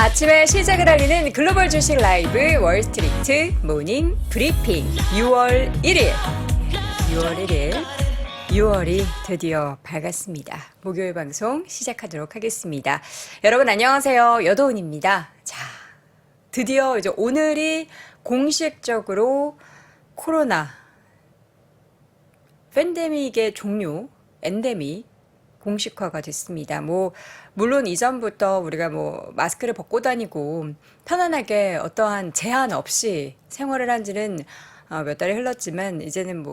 아침에 시작을 알리는 글로벌 주식 라이브 월스트리트 모닝 브리핑 6월 1일 6월이 드디어 밝았습니다. 목요일 방송 시작하도록 하겠습니다. 여러분 안녕하세요. 여도은입니다. 자, 드디어 이제 오늘이 공식적으로 코로나 팬데믹의 종료, 엔데믹 공식화가 됐습니다. 물론 이전부터 우리가 마스크를 벗고 다니고 편안하게 어떠한 제한 없이 생활을 한 지는 몇 달이 흘렀지만 이제는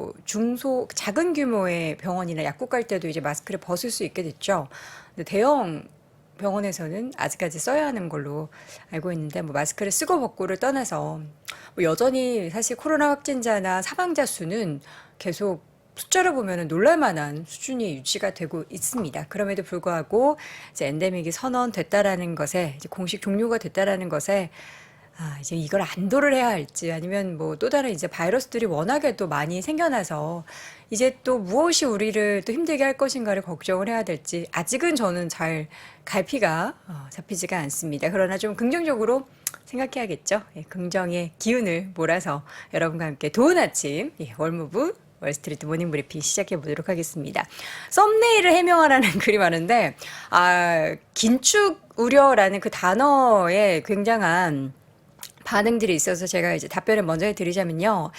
작은 규모의 병원이나 약국 갈 때도 이제 마스크를 벗을 수 있게 됐죠. 근데 대형 병원에서는 아직까지 써야 하는 걸로 알고 있는데 마스크를 쓰고 벗고를 떠나서 여전히 사실 코로나 확진자나 사망자 수는 계속 숫자를 보면 놀랄만한 수준이 유지가 되고 있습니다. 그럼에도 불구하고 이제 엔데믹이 선언됐다라는 것에 이제 공식 종료가 됐다라는 것에 이제 이걸 안도를 해야 할지 아니면 또 다른 이제 바이러스들이 워낙에 또 많이 생겨나서 이제 또 무엇이 우리를 또 힘들게 할 것인가를 걱정을 해야 될지 아직은 저는 잘 갈피가 잡히지가 않습니다. 그러나 좀 긍정적으로 생각해야겠죠. 예, 긍정의 기운을 몰아서 여러분과 함께 좋은 아침 월무브 월스트리트 모닝 브리핑 시작해 보도록 하겠습니다. 썸네일을 해명하라는 글이 많은데 긴축 우려라는 그 단어에 굉장한 반응들이 있어서 제가 이제 답변을 먼저 해드리자면요.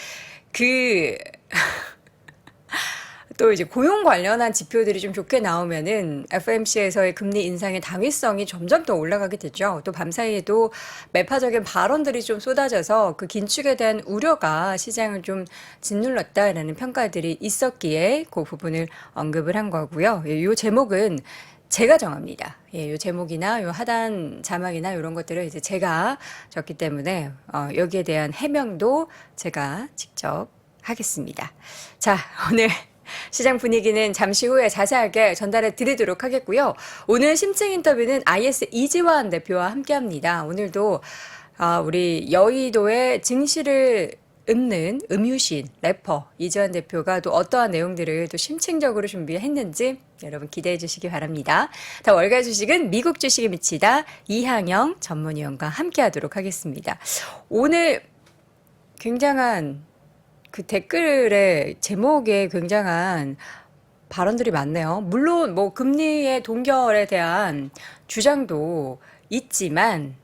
또 이제 고용 관련한 지표들이 좀 좋게 나오면은 FOMC에서의 금리 인상의 당위성이 점점 더 올라가게 되죠. 또 밤사이에도 매파적인 발언들이 좀 쏟아져서 그 긴축에 대한 우려가 시장을 좀 짓눌렀다라는 평가들이 있었기에 그 부분을 언급을 한 거고요. 이 제목은 제가 정합니다. 예, 요 제목이나 요 하단 자막이나 이런 것들을 이제 제가 적기 때문에 여기에 대한 해명도 제가 직접 하겠습니다. 자, 오늘 시장 분위기는 잠시 후에 자세하게 전달해 드리도록 하겠고요. 오늘 심층 인터뷰는 IS 이지환 대표와 함께합니다. 오늘도 우리 여의도의 증시를 읊는 음유신 래퍼 이지환 대표가 또 어떠한 내용들을 또 심층적으로 준비했는지 여러분 기대해 주시기 바랍니다. 다 월가 주식은 미국 주식에 미치다 이항영 전문위원과 함께하도록 하겠습니다. 오늘 굉장한 그 댓글의 제목에 굉장한 발언들이 많네요. 물론 금리의 동결에 대한 주장도 있지만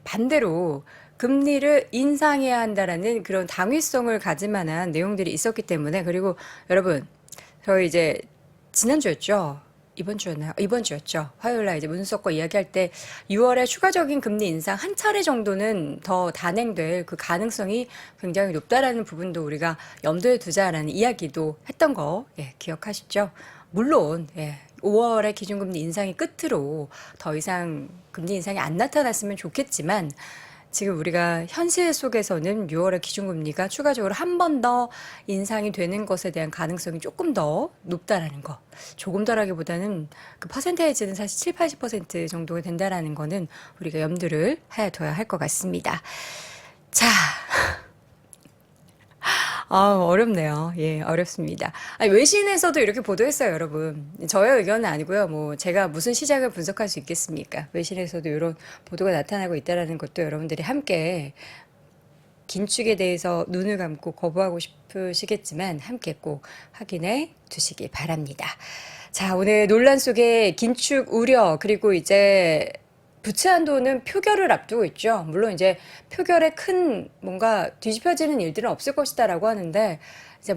반대로 금리를 인상해야 한다라는 그런 당위성을 가질 만한 내용들이 있었기 때문에 그리고 여러분 저희 이제 지난주였죠. 이번 주였나요? 이번 주였죠. 화요일날 이제 문수석과 이야기할 때 6월에 추가적인 금리 인상 한 차례 정도는 더 단행될 그 가능성이 굉장히 높다라는 부분도 우리가 염두에 두자라는 이야기도 했던 거 기억하시죠? 물론 5월에 기준금리 인상이 끝으로 더 이상 금리 인상이 안 나타났으면 좋겠지만 지금 우리가 현실 속에서는 6월에 기준금리가 추가적으로 한 번 더 인상이 되는 것에 대한 가능성이 조금 더 높다라는 거. 조금 더라기보다는 그 퍼센테이지는 사실 7, 80% 정도가 된다라는 거는 우리가 염두를 해둬야 할 것 같습니다. 자. 어렵네요. 예, 어렵습니다. 외신에서도 이렇게 보도했어요, 여러분. 저의 의견은 아니고요. 제가 무슨 시장을 분석할 수 있겠습니까? 외신에서도 이런 보도가 나타나고 있다는 것도 여러분들이 함께 긴축에 대해서 눈을 감고 거부하고 싶으시겠지만 함께 꼭 확인해 두시기 바랍니다. 자, 오늘 논란 속에 긴축 우려 그리고 이제 부채 한도는 표결을 앞두고 있죠. 물론 이제 표결에 큰 뭔가 뒤집혀지는 일들은 없을 것이다라고 하는데 이제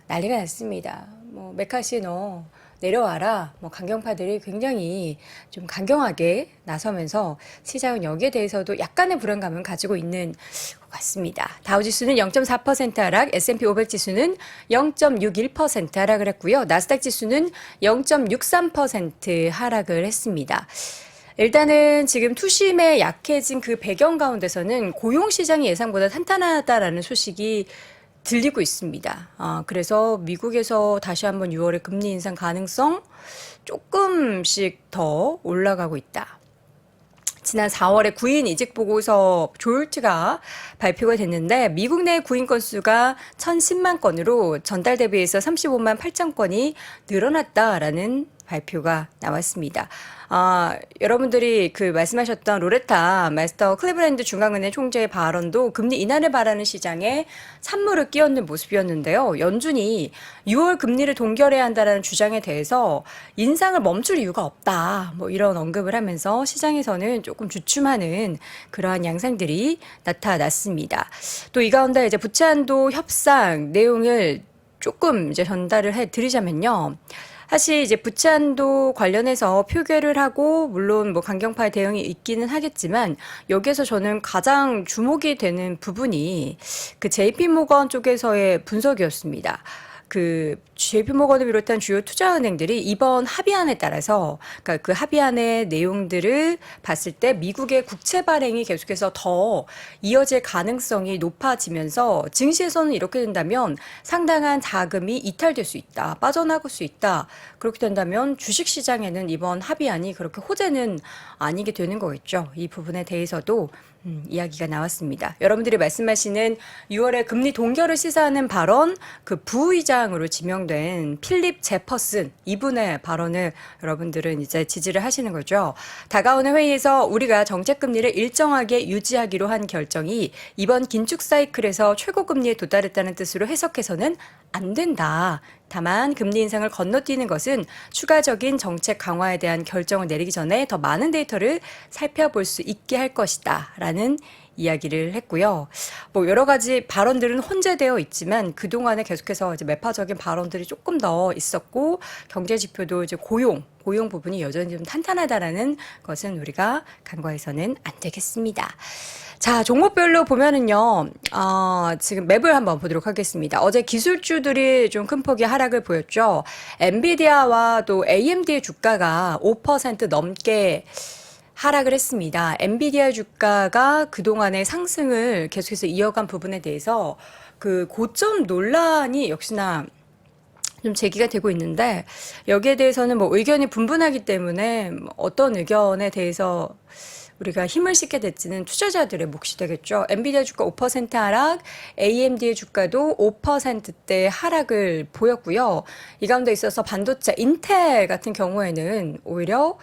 난리가 났습니다. 메카시 너 내려와라. 강경파들이 굉장히 좀 강경하게 나서면서 시장은 여기에 대해서도 약간의 불안감을 가지고 있는 것 같습니다. 다우지수는 0.4% 하락, S&P 500 지수는 0.61% 하락을 했고요. 나스닥 지수는 0.63% 하락을 했습니다. 일단은 지금 투심에 약해진 그 배경 가운데서는 고용시장이 예상보다 탄탄하다라는 소식이 들리고 있습니다. 그래서 미국에서 다시 한번 6월에 금리 인상 가능성 조금씩 더 올라가고 있다. 지난 4월에 구인 이직 보고서 조율트가 발표가 됐는데 미국 내 구인 건수가 1,010만 건으로 전달 대비해서 35만 8천 건이 늘어났다라는 발표가 나왔습니다. 여러분들이 그 말씀하셨던 로레타 마스터 클리브랜드 중앙은행 총재의 발언도 금리 인하를 바라는 시장에 찬물을 끼얹는 모습이었는데요. 연준이 6월 금리를 동결해야 한다는 주장에 대해서 인상을 멈출 이유가 없다. 뭐 이런 언급을 하면서 시장에서는 조금 주춤하는 그러한 양상들이 나타났습니다. 또 이 가운데 이제 부채 한도 협상 내용을 조금 이제 전달을 해 드리자면요. 사실 이제 부채 한도 관련해서 표결을 하고 물론 뭐 강경파의 대응이 있기는 하겠지만 여기에서 저는 가장 주목이 되는 부분이 그 JP 모건 쪽에서의 분석이었습니다. 그 JP 모건을 비롯한 주요 투자은행들이 이번 합의안에 따라서 그러니까 그 합의안의 내용들을 봤을 때 미국의 국채 발행이 계속해서 더 이어질 가능성이 높아지면서 증시에서는 이렇게 된다면 상당한 자금이 이탈될 수 있다, 빠져나갈 수 있다. 그렇게 된다면 주식시장에는 이번 합의안이 그렇게 호재는 아니게 되는 거겠죠. 이 부분에 대해서도 이야기가 나왔습니다. 여러분들이 말씀하시는 6월에 금리 동결을 시사하는 발언, 그 부의장으로 지명된 필립 제퍼슨 이분의 발언을 여러분들은 이제 지지를 하시는 거죠. 다가오는 회의에서 우리가 정책 금리를 일정하게 유지하기로 한 결정이 이번 긴축 사이클에서 최고 금리에 도달했다는 뜻으로 해석해서는 안 된다. 다만 금리 인상을 건너뛰는 것은 추가적인 정책 강화에 대한 결정을 내리기 전에 더 많은 데이터를 살펴볼 수 있게 할 것이다 라는 이야기를 했고요. 뭐 여러 가지 발언들은 혼재되어 있지만 그동안에 계속해서 이제 매파적인 발언들이 조금 더 있었고 경제 지표도 이제 고용 부분이 여전히 좀 탄탄하다라는 것은 우리가 간과해서는 안 되겠습니다. 자, 종목별로 보면은요, 지금 맵을 한번 보도록 하겠습니다. 어제 기술주들이 좀 큰 폭의 하락을 보였죠. 엔비디아와 또 AMD의 주가가 5% 넘게 하락을 했습니다. 엔비디아 주가가 그동안의 상승을 계속해서 이어간 부분에 대해서 그 고점 논란이 역시나 좀 제기가 되고 있는데 여기에 대해서는 뭐 의견이 분분하기 때문에 어떤 의견에 대해서 우리가 힘을 싣게 될지는 투자자들의 몫이 되겠죠. 엔비디아 주가 5% 하락, AMD의 주가도 5%대 하락을 보였고요. 이 가운데 있어서 반도체 인텔 같은 경우에는 오히려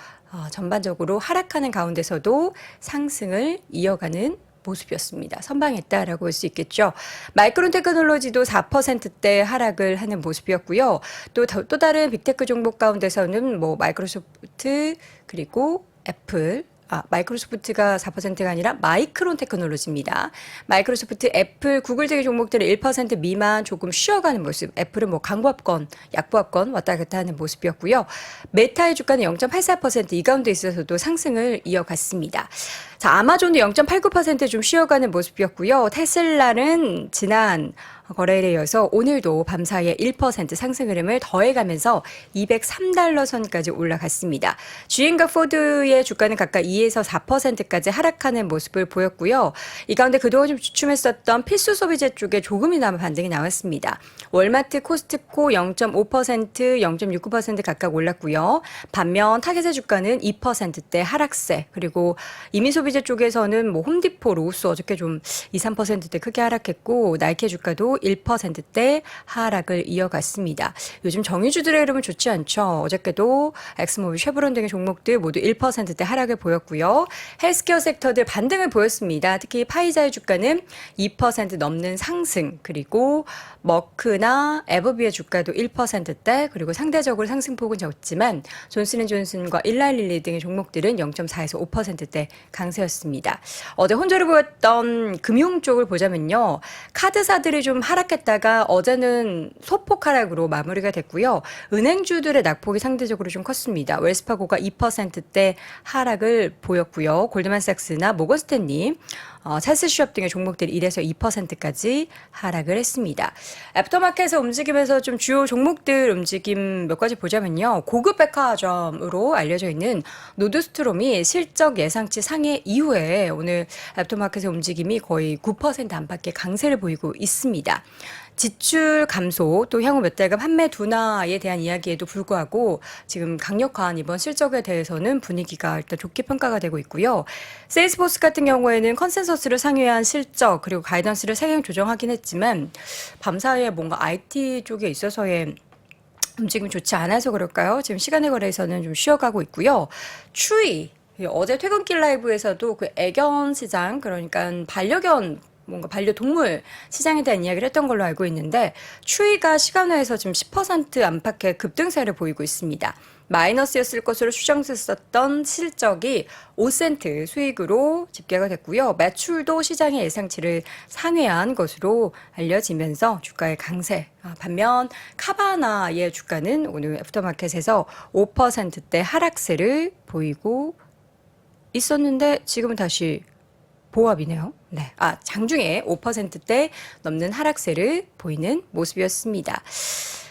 전반적으로 하락하는 가운데서도 상승을 이어가는 모습이었습니다. 선방했다라고 볼 수 있겠죠. 마이크론 테크놀로지도 4%대 하락을 하는 모습이었고요. 또 다른 빅테크 종목 가운데서는 뭐 마이크로소프트 그리고 애플 마이크로소프트가 4%가 아니라 마이크론 테크놀로지입니다. 마이크로소프트, 애플, 구글 등의 종목들은 1% 미만 조금 쉬어가는 모습. 애플은 뭐 강보합권, 약보합권 왔다 갔다 하는 모습이었고요. 메타의 주가는 0.84%, 이 가운데 있어서도 상승을 이어갔습니다. 자, 아마존도 0.89% 좀 쉬어가는 모습이었고요. 테슬라는 지난 거래일에 이어서 오늘도 밤사이에 1% 상승 흐름을 더해가면서 203달러 선까지 올라갔습니다. GM과 포드의 주가는 각각 2에서 4%까지 하락하는 모습을 보였고요. 이 가운데 그동안 좀 주춤했었던 필수 소비재 쪽에 조금이나마 반등이 나왔습니다. 월마트, 코스트코 0.5%, 0.69% 각각 올랐고요. 반면 타겟의 주가는 2%대 하락세, 그리고 이미 소비재 쪽에서는 뭐 홈디포, 로스 어저께 좀 2, 3%대 크게 하락했고 나이키 주가도 1%대 하락을 이어갔습니다. 요즘 정유주들의 흐름은 좋지 않죠. 어저께도 엑스모빌, 쉐브론 등의 종목들 모두 1%대 하락을 보였고요. 헬스케어 섹터들 반등을 보였습니다. 특히 파이자의 주가는 2% 넘는 상승, 그리고 머크나 에버비의 주가도 1%대, 그리고 상대적으로 상승폭은 적지만 존슨앤존슨과 일라일릴리 등의 종목들은 0.4에서 5%대 강세였습니다. 어제 혼조를 보였던 금융 쪽을 보자면요. 카드사들이 좀 하락했다가 어제는 소폭 하락으로 마무리가 됐고요. 은행주들의 낙폭이 상대적으로 좀 컸습니다. 웰스파고가 2%대 하락을 보였고요. 골드만삭스나 모건스탠리, 찰스시업 등의 종목들이 1에서 2%까지 하락을 했습니다. 애프터마켓에서 움직이면서 좀 주요 종목들 움직임 몇 가지 보자면요. 고급 백화점으로 알려져 있는 노드스트롬이 실적 예상치 상해 이후에 오늘 애프터마켓의 움직임이 거의 9% 안팎의 강세를 보이고 있습니다. 지출 감소, 또 향후 몇 달간 판매 둔화에 대한 이야기에도 불구하고 지금 강력한 이번 실적에 대해서는 분위기가 일단 좋게 평가가 되고 있고요. 세일스포스 같은 경우에는 컨센서스를 상회한 실적, 그리고 가이던스를 상향 조정하긴 했지만 밤사이에 뭔가 IT 쪽에 있어서의 움직임이 좋지 않아서 그럴까요? 지금 시간의 거래에서는 좀 쉬어가고 있고요. 추이. 어제 퇴근길 라이브에서도 그 애견 시장, 그러니까 반려견, 뭔가 반려동물 시장에 대한 이야기를 했던 걸로 알고 있는데, 추이가 시간화해서 지금 10% 안팎의 급등세를 보이고 있습니다. 마이너스였을 것으로 추정됐었던 실적이 5센트 수익으로 집계가 됐고요. 매출도 시장의 예상치를 상회한 것으로 알려지면서 주가의 강세. 반면 카바나의 주가는 오늘 애프터마켓에서 5%대 하락세를 보이고 있었는데 지금은 다시 보합이네요. 네. 장중에 5%대 넘는 하락세를 보이는 모습이었습니다.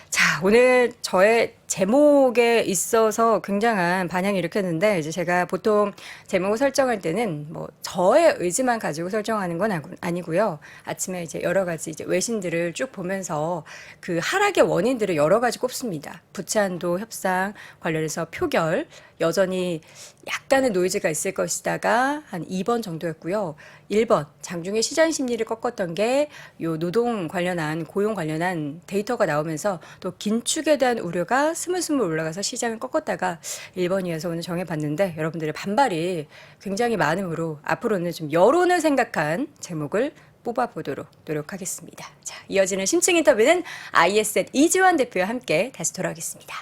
자, 오늘 저의 제목에 있어서 굉장한 반향이 일으켰는데, 이제 제가 보통 제목을 설정할 때는 뭐 저의 의지만 가지고 설정하는 건 아니고요. 아침에 이제 여러 가지 이제 외신들을 쭉 보면서 그 하락의 원인들을 여러 가지 꼽습니다. 부채한도 협상 관련해서 표결, 여전히 약간의 노이즈가 있을 것이다가 한 2번 정도였고요. 1번, 장중에 시장 심리를 꺾었던 게 요 노동 관련한, 고용 관련한 데이터가 나오면서 또 긴축에 대한 우려가 스물스물 올라가서 시장을 꺾었다가 1번이어서 오늘 정해봤는데 여러분들의 반발이 굉장히 많으므로 앞으로는 좀 여론을 생각한 제목을 뽑아보도록 노력하겠습니다. 자, 이어지는 심층 인터뷰는 ISN 이지환 대표와 함께 다시 돌아오겠습니다.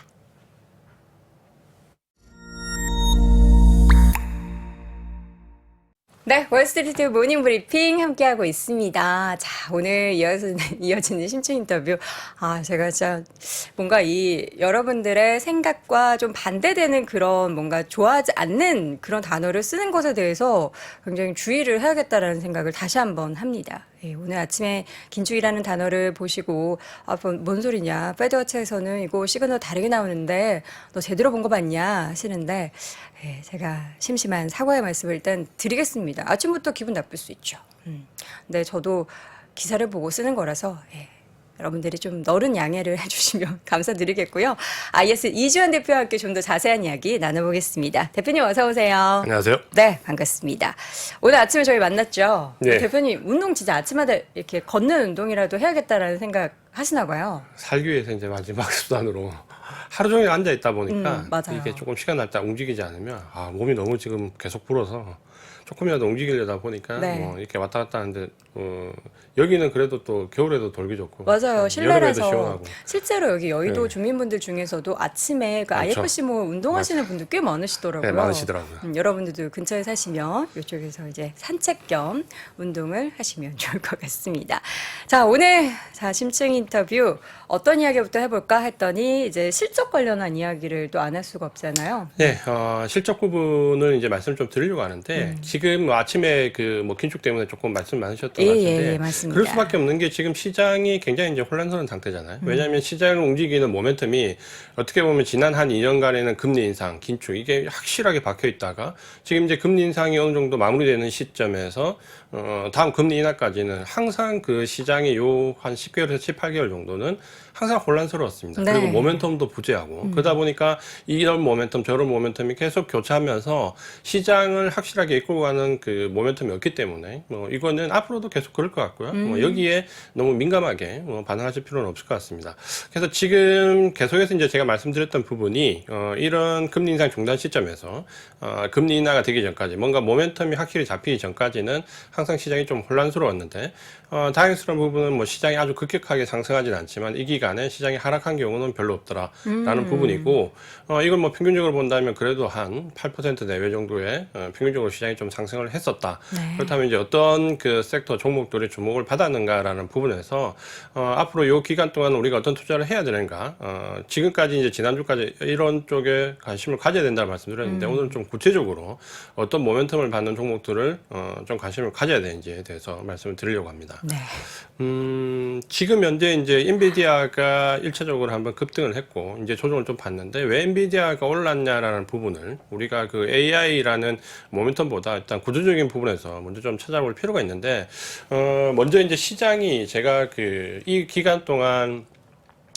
네, 월스트리트 모닝 브리핑 함께하고 있습니다. 자, 오늘 이어지는 심층 인터뷰. 제가 진짜 뭔가 이 여러분들의 생각과 좀 반대되는 그런 뭔가 좋아하지 않는 그런 단어를 쓰는 것에 대해서 굉장히 주의를 해야겠다라는 생각을 다시 한번 합니다. 오늘 아침에 긴축이라는 단어를 보시고 뭔 소리냐, 페드워치에서는 이거 시그널 다르게 나오는데 너 제대로 본 거 맞냐 하시는데 제가 심심한 사과의 말씀을 일단 드리겠습니다. 아침부터 기분 나쁠 수 있죠. 근데 저도 기사를 보고 쓰는 거라서 여러분들이 좀 너른 양해를 해주시면 감사드리겠고요. IS 이주환 대표와 함께 좀 더 자세한 이야기 나눠보겠습니다. 대표님 어서 오세요. 안녕하세요. 네, 반갑습니다. 오늘 아침에 저희 만났죠. 네. 대표님 운동 진짜 아침마다 이렇게 걷는 운동이라도 해야겠다라는 생각 하시나 봐요. 살기 위해서 이제 마지막 수단으로 하루 종일 앉아 있다 보니까 맞아요. 이게 조금 시간 날 때 움직이지 않으면 몸이 너무 지금 계속 불어서 조금이라도 움직이려다 보니까 네. 뭐 이렇게 왔다 갔다 하는데 여기는 그래도 또 겨울에도 돌기 좋고 맞아요. 여름에도 실내라서 시원하고. 실제로 여기 여의도 네. 주민분들 중에서도 아침에 그 많죠. IFC몰 운동하시는 분들 꽤 많으시더라고요. 네, 많으시더라고요. 여러분들도 근처에 사시면 이쪽에서 이제 산책 겸 운동을 하시면 좋을 것 같습니다. 자, 오늘 심층 인터뷰 어떤 이야기부터 해볼까 했더니 이제 실적 관련한 이야기를 또 안 할 수가 없잖아요. 네, 실적 부분을 이제 말씀을 좀 드리려고 하는데 지금 아침에 그 뭐 긴축 때문에 조금 말씀 많으셨던 것 같은데 맞습니다. 그럴 수밖에 없는 게 지금 시장이 굉장히 이제 혼란스러운 상태잖아요. 왜냐하면 시장을 움직이는 모멘텀이 어떻게 보면 지난 한 2년간에는 금리 인상, 긴축 이게 확실하게 박혀 있다가 지금 이제 금리 인상이 어느 정도 마무리되는 시점에서 다음 금리 인하까지는 항상 그 시장의 요 한 10개월에서 7, 8개월 정도는 항상 혼란스러웠습니다. 네. 그리고 모멘텀도 부재하고 그러다 보니까 이런 모멘텀 저런 모멘텀이 계속 교차하면서 시장을 확실하게 이끌고 가는 그 모멘텀이 없기 때문에 이거는 앞으로도 계속 그럴 것 같고요. 여기에 너무 민감하게 반응하실 필요는 없을 것 같습니다. 그래서 지금 계속해서 이제 제가 말씀드렸던 부분이 이런 금리 인상 중단 시점에서 금리 인하가 되기 전까지 뭔가 모멘텀이 확실히 잡히기 전까지는 항상 시장이 좀 혼란스러웠는데 다행스러운 부분은 뭐 시장이 아주 급격하게 상승하지는 않지만 이 기간에 시장이 하락한 경우는 별로 없더라라는 부분이고 이걸 뭐 평균적으로 본다면 그래도 한 8% 내외 정도의 평균적으로 시장이 좀 상승을 했었다. 네. 그렇다면 이제 어떤 그 섹터 종목들이 주목을 받았는가라는 부분에서 앞으로 이 기간 동안 우리가 어떤 투자를 해야 되는가 지금까지 이제 지난주까지 이런 쪽에 관심을 가져야 된다는 말씀드렸는데 오늘은 좀 구체적으로 어떤 모멘텀을 받는 종목들을 좀 관심을 가져야 되는지에 대해서 말씀을 드리려고 합니다. 네. 지금 현재 이제 엔비디아가 1차적으로 한번 급등을 했고 이제 조정을 좀 봤는데 왜 엔비디아가 올랐냐라는 부분을 우리가 그 AI라는 모멘텀보다 일단 구조적인 부분에서 먼저 좀 찾아볼 필요가 있는데 먼저 이제 시장이 제가 그 이 기간 동안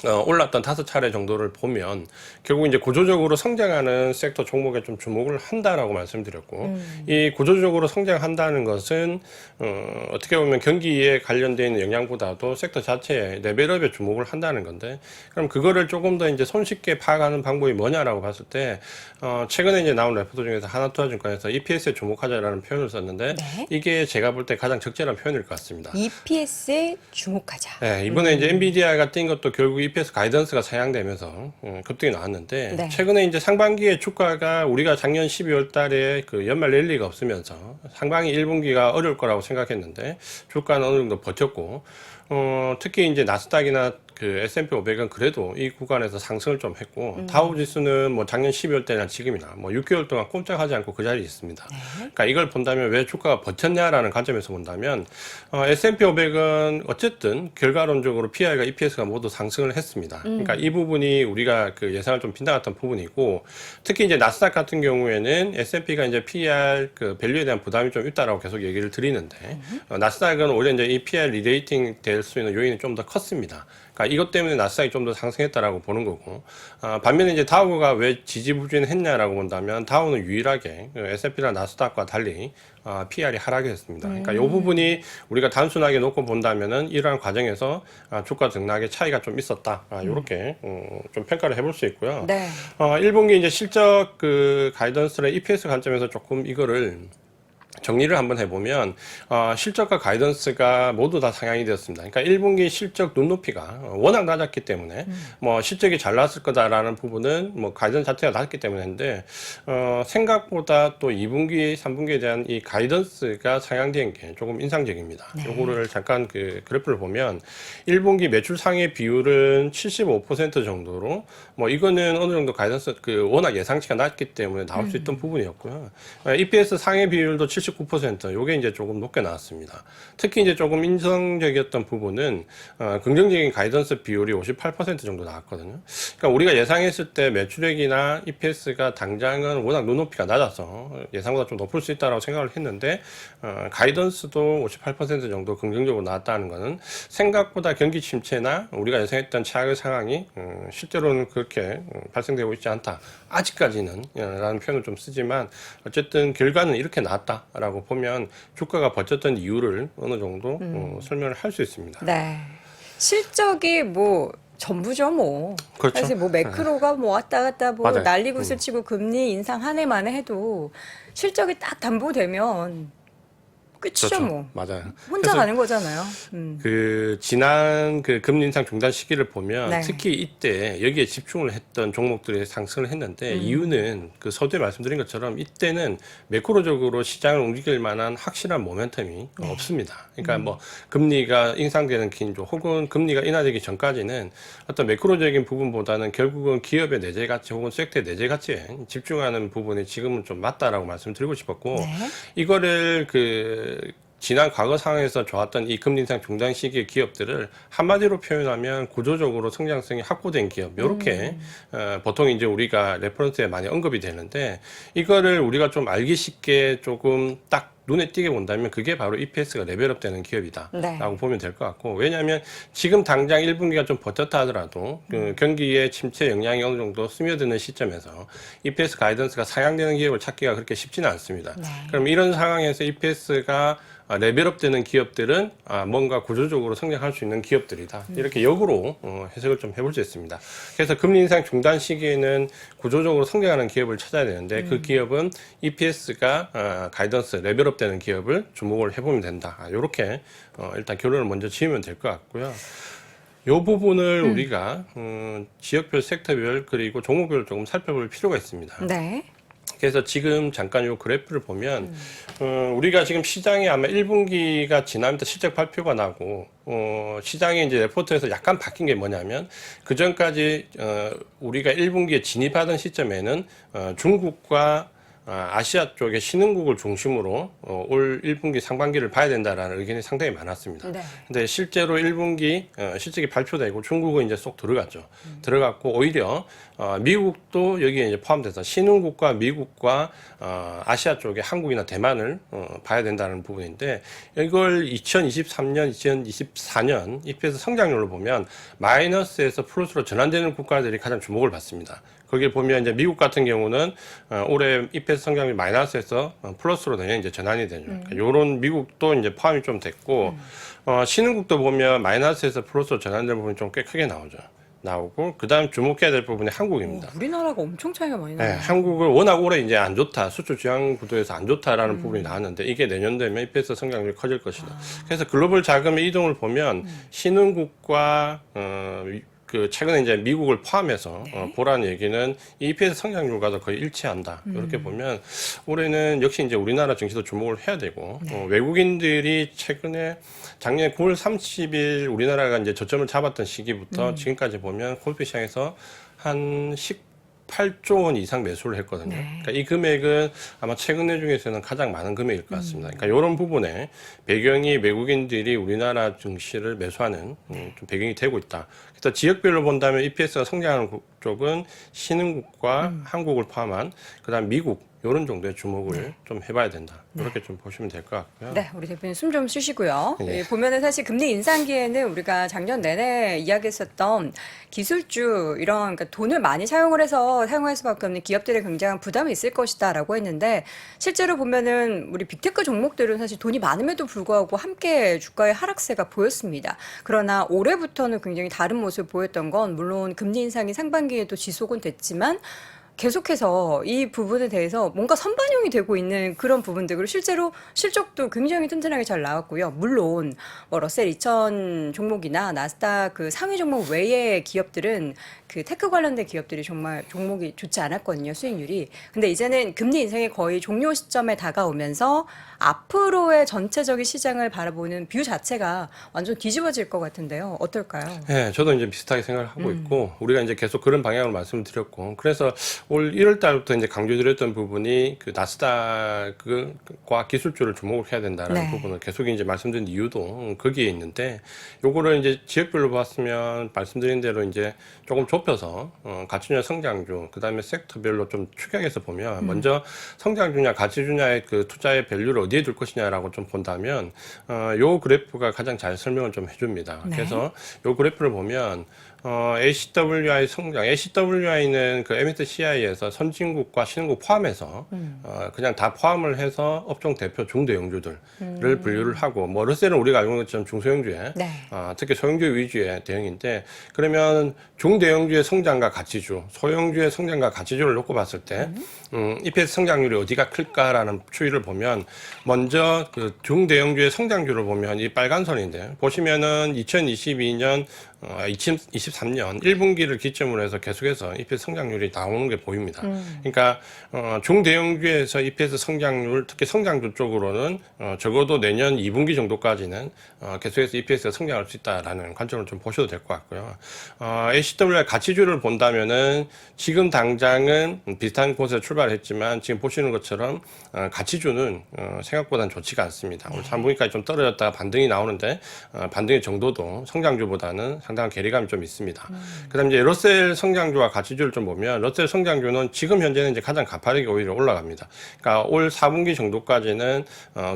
올랐던 5차례 정도를 보면 결국 이제 구조적으로 성장하는 섹터 종목에 좀 주목을 한다라고 말씀드렸고, 이 구조적으로 성장한다는 것은 어떻게 보면 경기에 관련되어 있는 영향보다도 섹터 자체의 레벨업에 주목을 한다는 건데, 그럼 그거를 조금 더 이제 손쉽게 파악하는 방법이 뭐냐라고 봤을 때, 최근에 이제 나온 레포트 중에서 하나투자증권에서 EPS에 주목하자라는 표현을 썼는데, 네. 이게 제가 볼 때 가장 적절한 표현일 것 같습니다. EPS에 주목하자. 네, 이번에 이제 엔비디아가 뛴 것도 결국 EPS 가이던스가 상향되면서 급등이 나왔는데, 네. 최근에 이제 상반기에 주가가 우리가 작년 12월 달에 그 연말 랠리가 없으면서 상반기 1분기가 어려울 거라고 생각했는데 주가는 어느 정도 버텼고, 특히 이제 나스닥이나 그 S&P 500은 그래도 이 구간에서 상승을 좀 했고, 다우 지수는 뭐 작년 12월 때나 지금이나 뭐 6개월 동안 꼼짝하지 않고 그 자리에 있습니다. 네. 그러니까 이걸 본다면 왜 주가가 버텼냐라는 관점에서 본다면, S&P 500은 어쨌든 결과론적으로 PI가 EPS가 모두 상승을 했습니다. 그러니까 이 부분이 우리가 그 예상을 좀 빗나갔던 부분이고, 특히 이제 나스닥 같은 경우에는 S&P가 이제 PER 그 밸류에 대한 부담이 좀 있다라고 계속 얘기를 드리는데, 나스닥은 오히려 이제 이 PER 리레이팅 될 수 있는 요인이 좀 더 컸습니다. 그러니까 이것 때문에 나스닥이 좀 더 상승했다라고 보는 거고, 반면에 이제 다우가 왜 지지부진했냐라고 본다면, 다우는 유일하게 S&P나 나스닥과 달리 PR이 하락했습니다. 그러니까 이 부분이 우리가 단순하게 놓고 본다면은 이러한 과정에서 주가 등락의 차이가 좀 있었다. 이렇게 좀 평가를 해볼 수 있고요. 네. 1분기 이제 실적 그 가이던스의 EPS 관점에서 조금 이거를 정리를 한번 해보면, 실적과 가이던스가 모두 다 상향이 되었습니다. 그러니까 1분기 실적 눈높이가 워낙 낮았기 때문에, 뭐 실적이 잘 나왔을 거다라는 부분은 뭐 가이던스 자체가 낮기 때문인데, 생각보다 또 2분기, 3분기에 대한 이 가이던스가 상향된 게 조금 인상적입니다. 네. 요거를 잠깐 그 그래프를 보면, 1분기 매출 상회 비율은 75% 정도로, 뭐 이거는 어느 정도 가이던스 그 워낙 예상치가 낮기 때문에 나올 수 있던 부분이었고요. EPS 상회 비율도 79%, 요게 이제 조금 높게 나왔습니다. 특히 이제 조금 인상적이었던 부분은, 긍정적인 가이던스 비율이 58% 정도 나왔거든요. 그러니까 우리가 예상했을 때 매출액이나 EPS가 당장은 워낙 눈높이가 낮아서 예상보다 좀 높을 수 있다고 생각을 했는데, 가이던스도 58% 정도 긍정적으로 나왔다는 것은 생각보다 경기 침체나 우리가 예상했던 최악의 상황이 실제로는 그렇게 발생되고 있지 않다. 아직까지는 라는 표현을 좀 쓰지만 어쨌든 결과는 이렇게 나왔다라고 보면 주가가 버텼던 이유를 어느 정도 설명을 할 수 있습니다. 네. 실적이 뭐 전부죠, 뭐. 그렇죠. 사실 뭐 매크로가 뭐 왔다 갔다 뭐 맞아요. 난리굿을 치고 금리 인상 한 해만에 해도 실적이 딱 담보되면 끝이죠, 그렇죠. 뭐. 맞아요. 혼자 그래서 가는 거잖아요. 그 지난 그 금리 인상 중단 시기를 보면 네. 특히 이때 여기에 집중을 했던 종목들이 상승을 했는데, 이유는 그 서두에 말씀드린 것처럼 이때는 매크로적으로 시장을 움직일 만한 확실한 모멘텀이 없습니다. 그러니까 뭐 금리가 인상되는 긴조 혹은 금리가 인하되기 전까지는 어떤 매크로적인 부분보다는 결국은 기업의 내재 가치 혹은 섹터의 내재 가치에 집중하는 부분이 지금은 좀 맞다라고 말씀드리고 싶었고, 네. 이거를 그 지난 과거 상황에서 좋았던 이 금리 인상 중단 시기의 기업들을 한마디로 표현하면 구조적으로 성장성이 확보된 기업, 이렇게 보통 이제 우리가 레퍼런스에 많이 언급이 되는데, 이거를 우리가 좀 알기 쉽게 조금 딱 눈에 띄게 본다면 그게 바로 EPS가 레벨업 되는 기업이다 네. 라고 보면 될 것 같고, 왜냐하면 지금 당장 1분기가 좀 버텼다 하더라도 그 경기의 침체 영향이 어느 정도 스며드는 시점에서 EPS 가이던스가 상향되는 기업을 찾기가 그렇게 쉽지는 않습니다. 네. 그럼 이런 상황에서 EPS가 레벨업 되는 기업들은 뭔가 구조적으로 성장할 수 있는 기업들이다. 이렇게 역으로 해석을 좀 해볼 수 있습니다. 그래서 금리 인상 중단 시기에는 구조적으로 성장하는 기업을 찾아야 되는데, 그 기업은 EPS가 가이던스 레벨업 되는 기업을 주목을 해보면 된다. 이렇게 일단 결론을 먼저 지으면 될 것 같고요. 이 부분을 우리가 지역별, 섹터별 그리고 종목별 조금 살펴볼 필요가 있습니다. 네. 그래서 지금 잠깐 이 그래프를 보면, 우리가 지금 시장이 아마 1분기가 지나면서 실적 발표가 나고, 시장의 이제 레포트에서 약간 바뀐 게 뭐냐면, 그 전까지, 우리가 1분기에 진입하던 시점에는, 중국과 아시아 쪽의 신흥국을 중심으로 올 1분기 상반기를 봐야 된다라는 의견이 상당히 많았습니다. 네. 근데 실제로 1분기 실적이 발표되고 중국은 이제 쏙 들어갔죠. 들어갔고 오히려 미국도 여기에 이제 포함돼서 신흥국과 미국과 아시아 쪽에 한국이나 대만을 봐야 된다는 부분인데 이걸 2023년, 2024년 EPS 성장률을 보면 마이너스에서 플러스로 전환되는 국가들이 가장 주목을 받습니다. 거기에 보면 이제 미국 같은 경우는 올해 EPS 성장률 마이너스에서 플러스로 내년 이제 전환이 되죠. 그러니까 요런 미국도 이제 포함이 좀 됐고 신흥국도 보면 마이너스에서 플러스로 전환되는 부분이 좀 꽤 크게 나오고 그다음 주목해야 될 부분이 한국입니다. 우리나라가 엄청 차이가 많이 나요. 네, 한국은 워낙 올해 이제 안 좋다, 수출 지향 구도에서 안 좋다라는 부분이 나왔는데 이게 내년 되면 EPS 성장률이 커질 것이다. 그래서 글로벌 자금의 이동을 보면 신흥국과 그 최근에 이제 미국을 포함해서 보라는 얘기는 EPS 성장률과도 거의 일치한다. 이렇게 보면 올해는 역시 이제 우리나라 증시도 주목을 해야 되고 외국인들이 최근에 작년 9월 30일 우리나라가 이제 저점을 잡았던 시기부터 지금까지 보면 코스피 시장에서 한 18조 원 이상 매수를 했거든요. 네. 그러니까 이 금액은 아마 최근에 중에서는 가장 많은 금액일 것 같습니다. 그러니까 이런 부분에 배경이 외국인들이 우리나라 증시를 매수하는 좀 배경이 되고 있다. 그래서 지역별로 본다면 EPS가 성장하는 쪽은 신흥국과 한국을 포함한 그다음 미국 이런 정도의 주목을 좀 해봐야 된다. 이렇게 좀 보시면 될 것 같고요. 네, 우리 대표님 숨 좀 쉬시고요. 네. 예, 보면은 사실 금리 인상기에는 우리가 작년 내내 이야기했었던 기술주 이런 그러니까 돈을 많이 사용할 수밖에 없는 기업들의 굉장한 부담이 있을 것이다라고 했는데 실제로 보면은 우리 빅테크 종목들은 사실 돈이 많음에도 불구하고 함께 주가의 하락세가 보였습니다. 그러나 올해부터는 굉장히 다른 모습을 보였던 건 물론 금리 인상이 상반기에도 지속은 됐지만 계속해서 이 부분에 대해서 뭔가 선반영이 되고 있는 그런 부분들 그리고 실제로 실적도 굉장히 튼튼하게 잘 나왔고요. 물론 뭐 러셀 2000 종목이나 나스닥 그 상위 종목 외의 기업들은 그 테크 관련된 기업들이 정말 종목이 좋지 않았거든요. 수익률이. 근데 이제는 금리 인상이 거의 종료 시점에 다가오면서 앞으로의 전체적인 시장을 바라보는 뷰 자체가 완전 뒤집어질 것 같은데요. 어떨까요? 네, 저도 이제 비슷하게 생각을 하고 있고 우리가 이제 계속 그런 방향으로 말씀을 드렸고 그래서 올 1월 달부터 이제 강조드렸던 부분이 그 나스닥과 기술주를 주목을 해야 된다라는 네. 부분을 계속 이제 말씀드린 이유도 거기에 있는데 요거를 이제 지역별로 봤으면 말씀드린 대로 이제 조금 좁혀서 가치주냐 성장주 그다음에 섹터별로 좀 축약해서 보면 먼저 성장주냐 가치주냐의 그 투자의 밸류를 어디에 둘 것이냐라고 좀 본다면 요 그래프가 가장 잘 설명을 좀 해줍니다. 네. 그래서 요 그래프를 보면 ACWI 성장, ACWI는 그 MSCI에서 선진국과 신흥국 포함해서 그냥 다 포함을 해서 업종 대표 중대형주들을 분류를 하고 뭐 러셀은 우리가 알고 있는 것처럼 중소형주에 네. 특히 소형주 위주의 대응인데 그러면 중대형주의 성장과 가치주, 소형주의 성장과 가치주를 놓고 봤을 때 EPS 성장률이 어디가 클까라는 추이를 보면 먼저 그 중대형주의 성장률을 보면 이 빨간 선인데 보시면은 2022년 2023년 1분기를 기점으로 해서 계속해서 EPS 성장률이 나오는 게 보입니다. 그러니까 중대형주에서 EPS 성장률, 특히 성장주 쪽으로는 적어도 내년 2분기 정도까지는 계속해서 EPS가 성장할 수 있다라는 관점을 좀 보셔도 될 것 같고요. ACWI 가치주를 본다면은 지금 당장은 비슷한 곳에 출발했지만 지금 보시는 것처럼 가치주는 생각보다는 좋지가 않습니다. 오늘 3분기까지 좀 떨어졌다가 반등이 나오는데 반등의 정도도 성장주보다는 상당한 괴리감이 좀 있습니다. 그다음 이제 러셀 성장주와 가치주를 좀 보면 러셀 성장주는 지금 현재는 이제 가장 가파르게 오히려 올라갑니다. 그러니까 올 4분기 정도까지는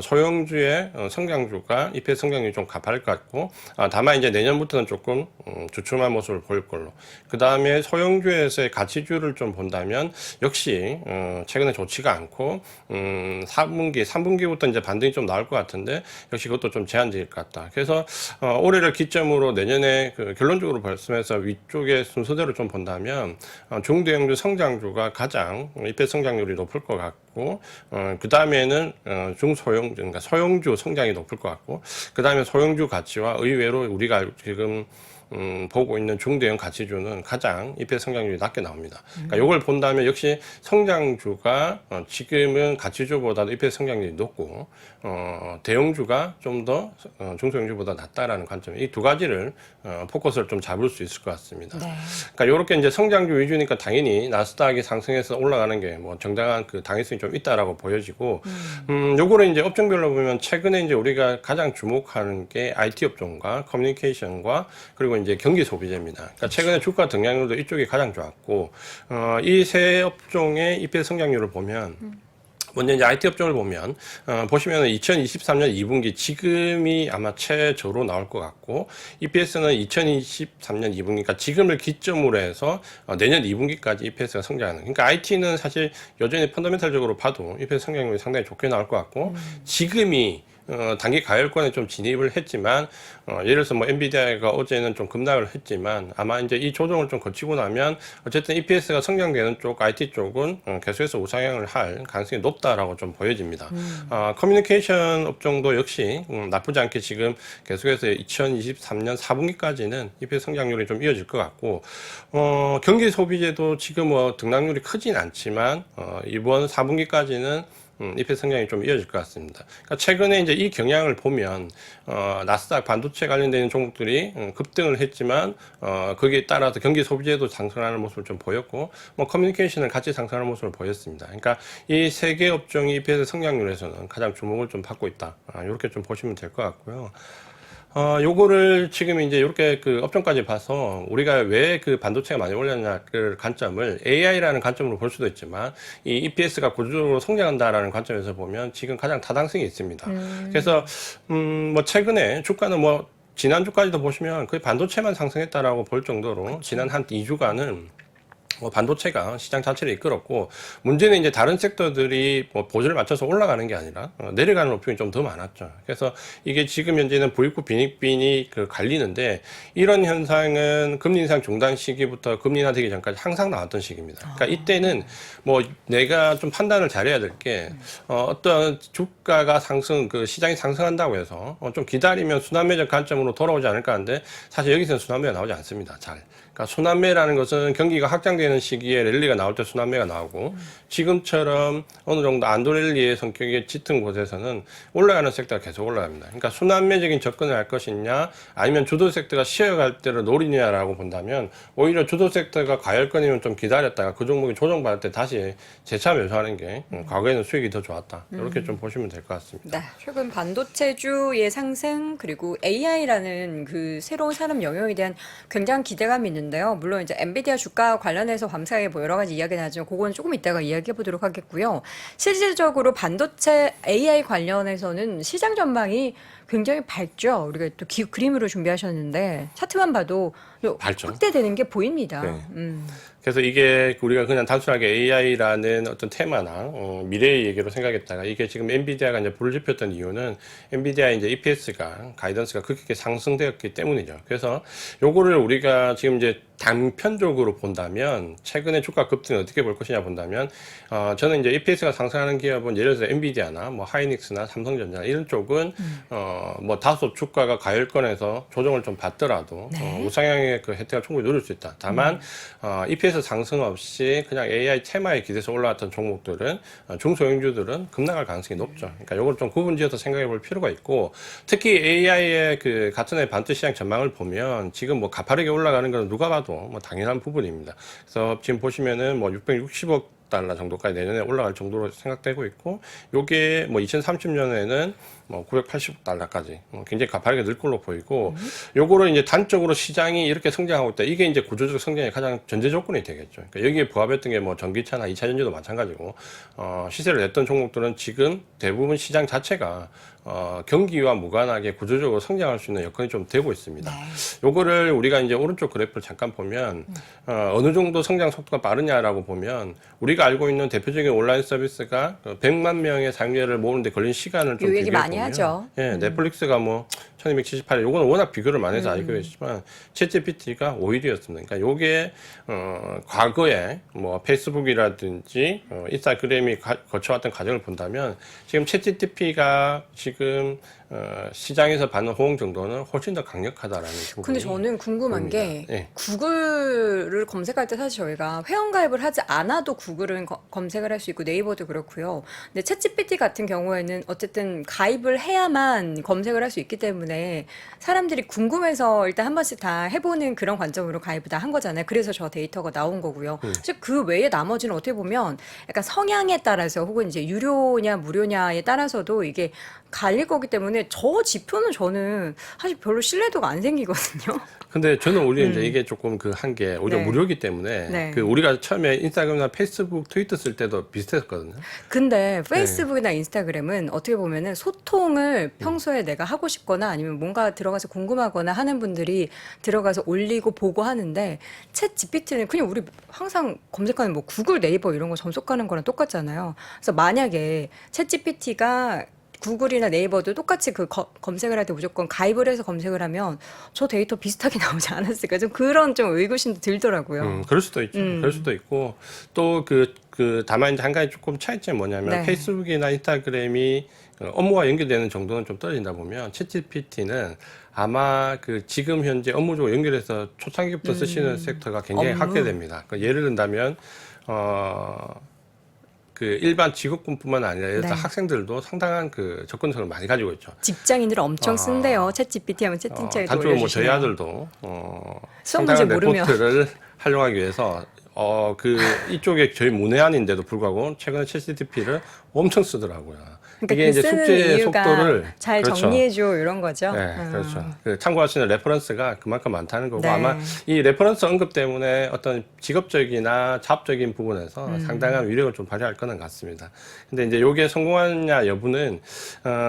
소형주의 성장주가 EPS 성장률이 좀 가파를 것 같고 다만 이제 내년부터는 조금 주춤한 모습을 보일 걸로. 그다음에 소형주에서의 가치주를 좀 본다면 역시 최근에 좋지가 않고 4분기, 3분기부터 이제 반등이 좀 나올 것 같은데 역시 그것도 좀 제한적일 것 같다. 그래서 올해를 기점으로 내년에 그 결론적으로 말씀해서 위쪽의 순서대로 좀 본다면 중대형주 성장주가 가장 EPS 성장률이 높을 것 같고 그 다음에는 중소형주, 그러니까 소형주 성장이 높을 것 같고 그 다음에 소형주 가치와 의외로 우리가 지금 보고 있는 중대형 가치주는 가장 EPS 성장률이 낮게 나옵니다. 그러니까 이걸 본다면 역시 성장주가 지금은 가치주보다도 EPS 성장률이 높고 대형주가 좀 더 중소형주보다 낮다라는 관점, 이 두 가지를 포커스를 좀 잡을 수 있을 것 같습니다. 네. 그러니까 이렇게 이제 성장주 위주니까 당연히 나스닥이 상승해서 올라가는 게 뭐 정당한 그 당위성이 좀 있다라고 보여지고, 요거를 이제 업종별로 보면 최근에 이제 우리가 가장 주목하는 게 IT 업종과 커뮤니케이션과 그리고 이제 경기 소비재입니다. 그러니까 최근에 주가 등락률도 이쪽이 가장 좋았고, 이 세 업종의 EPS 성장률을 보면 먼저 이제 IT 업종을 보면 보시면은 2023년 2분기 지금이 아마 최저로 나올 것 같고, EPS는 2023년 2분기, 그러니까 지금을 기점으로 해서 내년 2분기까지 EPS가 성장하는. 그러니까 IT는 사실 여전히 펀더멘탈적으로 봐도 EPS 성장률이 상당히 좋게 나올 것 같고, 지금이 단기 가열권에 좀 진입을 했지만, 예를 들어서 뭐 엔비디아가 어제는 좀 급락을 했지만, 아마 이제 이 조정을 좀 거치고 나면 어쨌든 EPS가 성장되는 쪽 IT 쪽은 계속해서 우상향을 할 가능성이 높다라고 좀 보여집니다. 커뮤니케이션 업종도 역시 나쁘지 않게 지금 계속해서 2023년 4분기까지는 EPS 성장률이 좀 이어질 것 같고, 경기 소비재도 지금 뭐 등락률이 크진 않지만 이번 4분기까지는 EPS 성장이 좀 이어질 것 같습니다. 그러니까 최근에 이제 이 경향을 보면 나스닥 반도체 관련된 종목들이 급등을 했지만 거기에 따라서 경기 소비재도 상승하는 모습을 좀 보였고, 뭐 커뮤니케이션은 같이 상승하는 모습을 보였습니다. 그러니까 이 세 개 업종이 EPS 성장률에서는 가장 주목을 좀 받고 있다. 이렇게 좀 보시면 될 것 같고요. 요거를 지금 이제 이렇게 그 업종까지 봐서 우리가 왜 그 반도체가 많이 올랐냐 그 관점을 AI라는 관점으로 볼 수도 있지만, 이 EPS가 구조적으로 성장한다라는 관점에서 보면 지금 가장 타당성이 있습니다. 그래서 뭐 최근에 주가는 뭐 지난주까지도 보시면 거의 반도체만 상승했다라고 볼 정도로 지난 한 2주간은 반도체가 시장 자체를 이끌었고, 문제는 이제 다른 섹터들이 뭐 보조를 맞춰서 올라가는 게 아니라 내려가는 업종이 좀 더 많았죠. 그래서 이게 지금 현재는 부익부 빈익빈이 그 갈리는데, 이런 현상은 금리 인상 중단 시기부터 금리 인하되기 전까지 항상 나왔던 시기입니다. 그러니까 이때는 뭐 내가 좀 판단을 잘해야 될 게, 어떤 주가가 상승, 그 시장이 상승한다고 해서 좀 기다리면 순환매적 관점으로 돌아오지 않을까 하는데, 사실 여기서는 순환매가 나오지 않습니다. 잘. 그러니까 순환매라는 것은 경기가 확장되는 시기에 랠리가 나올 때 순환매가 나오고, 지금처럼 어느 정도 안도랠리의 성격이 짙은 곳에서는 올라가는 섹터가 계속 올라갑니다. 그러니까 순환매적인 접근을 할 것이냐, 아니면 주도 섹터가 쉬어갈 때를 노리냐라고 본다면, 오히려 주도 섹터가 가열권이면 좀 기다렸다가 그 종목이 조정받을 때 다시 재차 매수하는 게 과거에는 수익이 더 좋았다. 이렇게 좀 보시면 될 것 같습니다. 네, 최근 반도체주의 상승, 그리고 AI라는 그 새로운 산업 영역에 대한 굉장한 기대감이 있는데요. 물론 이제 엔비디아 주가 관련해서 밤사이에 뭐 여러 가지 이야기 나지만 그건 조금 이따가 이야기해 보도록 하겠고요. 실질적으로 반도체 AI 관련해서는 시장 전망이 굉장히 밝죠. 우리가 또 그림으로 준비하셨는데 차트만 봐도 밝죠. 확대되는 게 보입니다. 네. 그래서 이게 우리가 그냥 단순하게 AI라는 어떤 테마나 미래의 얘기로 생각했다가, 이게 지금 엔비디아가 이제 불을 지폈던 이유는 엔비디아의 이제 EPS가 가이던스가 크게 상승되었기 때문이죠. 그래서 요거를 우리가 지금 이제 단편적으로 본다면, 최근에 주가 급등을 어떻게 볼 것이냐 본다면, 저는 이제 EPS가 상승하는 기업은 예를 들어서 엔비디아나 뭐 하이닉스나 삼성전자 이런 쪽은 뭐 다소 주가가 가열권에서 조정을 좀 받더라도 우상향의 그 혜택을 충분히 누릴 수 있다. 다만 EPS 상승 없이 그냥 AI 테마에 기대서 올라왔던 종목들은, 중소형주들은 급락할 가능성이 높죠. 그러니까 이걸 좀 구분지어서 생각해 볼 필요가 있고, 특히 AI의 그 같은 해 반도체 시장 전망을 보면 지금 뭐 가파르게 올라가는 건 누가 봐도 뭐 당연한 부분입니다. 그래서 지금 보시면은 뭐 660억 달러 정도까지 내년에 올라갈 정도로 생각되고 있고, 요게 뭐 2030년에는 뭐 980억 달러까지 굉장히 가파르게 늘 걸로 보이고, 요거를 이제 단적으로 시장이 이렇게 성장하고 있다. 이게 이제 구조적 성장의 가장 전제 조건이 되겠죠. 그러니까 여기에 부합했던 게 뭐 전기차나 2차 전지도 마찬가지고, 시세를 냈던 종목들은 지금 대부분 시장 자체가 경기와 무관하게 구조적으로 성장할 수 있는 여건이 좀 되고 있습니다. 요거를 우리가 이제 오른쪽 그래프를 잠깐 보면, 어느 정도 성장 속도가 빠르냐라고 보면, 우리가 알고 있는 대표적인 온라인 서비스가 100만 명의 사용자를 모으는데 걸린 시간을 좀 얘기 많이 보면, 하죠. 예, 넷플릭스가 뭐 1278일, 요거는 워낙 비교를 많이 해서 알고 계시지만, 챗GPT가 5일이었습니다. 그러니까 요게, 과거에 뭐 페이스북이라든지, 인스타그램이 거쳐왔던 과정을 본다면, 지금 챗GPT가 지금, 시장에서 받는 호응 정도는 훨씬 더 강력하다라는 부분이 근데 저는 궁금한 보입니다. 게 예. 구글을 검색할 때 사실 저희가 회원가입을 하지 않아도 구글은 검색을 할 수 있고 네이버도 그렇고요. 근데 챗GPT 같은 경우에는 어쨌든 가입을 해야만 검색을 할 수 있기 때문에 사람들이 궁금해서 일단 한 번씩 다 해보는 그런 관점으로 가입을 다 한 거잖아요. 그래서 저 데이터가 나온 거고요. 사실 그 외에 나머지는 어떻게 보면 약간 성향에 따라서 혹은 이제 유료냐 무료냐에 따라서도 이게 갈릴 거기 때문에 저 지표는 저는 사실 별로 신뢰도가 안 생기거든요. 근데 저는 오히려 이제 이게 조금 그 한 게 오히려 네. 무료이기 때문에 네. 그 우리가 처음에 인스타그램이나 페이스북, 트위터 쓸 때도 비슷했거든요. 근데 페이스북이나 인스타그램은 어떻게 보면은 소통을 평소에 내가 하고 싶거나 아니면 뭔가 들어가서 궁금하거나 하는 분들이 들어가서 올리고 보고 하는데 챗 GPT는 그냥 우리 항상 검색하는 뭐 구글, 네이버 이런 거 접속하는 거랑 똑같잖아요. 그래서 만약에 챗 GPT가 구글이나 네이버도 똑같이 그 검색을 할 때 무조건 가입을 해서 검색을 하면 저 데이터 비슷하게 나오지 않았을까? 좀 그런 좀 의구심도 들더라고요. 그럴 수도 있죠. 그럴 수도 있고 또 다만 이제 한 가지 조금 차이점이 뭐냐면 네. 페이스북이나 인스타그램이 업무와 연결되는 정도는 좀 떨어진다 보면 챗GPT는 아마 그 지금 현재 업무적으로 연결해서 초창기부터 쓰시는 섹터가 굉장히 업무. 확대됩니다. 예를 든다면 그 일반 직업군뿐만 아니라 예를 들어 네. 학생들도 상당한 그 접근성을 많이 가지고 있죠. 직장인들 엄청 쓴대요. 챗 GPT 하면 채팅창에 또 단적으로 뭐 저희 올려주시네요. 아들도 수업 문제 상당한 모르면. 레포트를 활용하기 위해서 그 이쪽에 저희 문외한인데도 불구하고 최근에 챗GPT를 엄청 쓰더라고요. 그러니까 이게 그 이제 쓰는 숙제 이유가 속도를 잘 그렇죠. 정리해줘 이런 거죠. 네, 그렇죠. 그 참고할 수 있는 레퍼런스가 그만큼 많다는 거고 네. 아마 이 레퍼런스 언급 때문에 어떤 직업적이나 잡적인 부분에서 상당한 위력을 좀 발휘할 거는 같습니다. 근데 이제 요게 성공하냐 여부는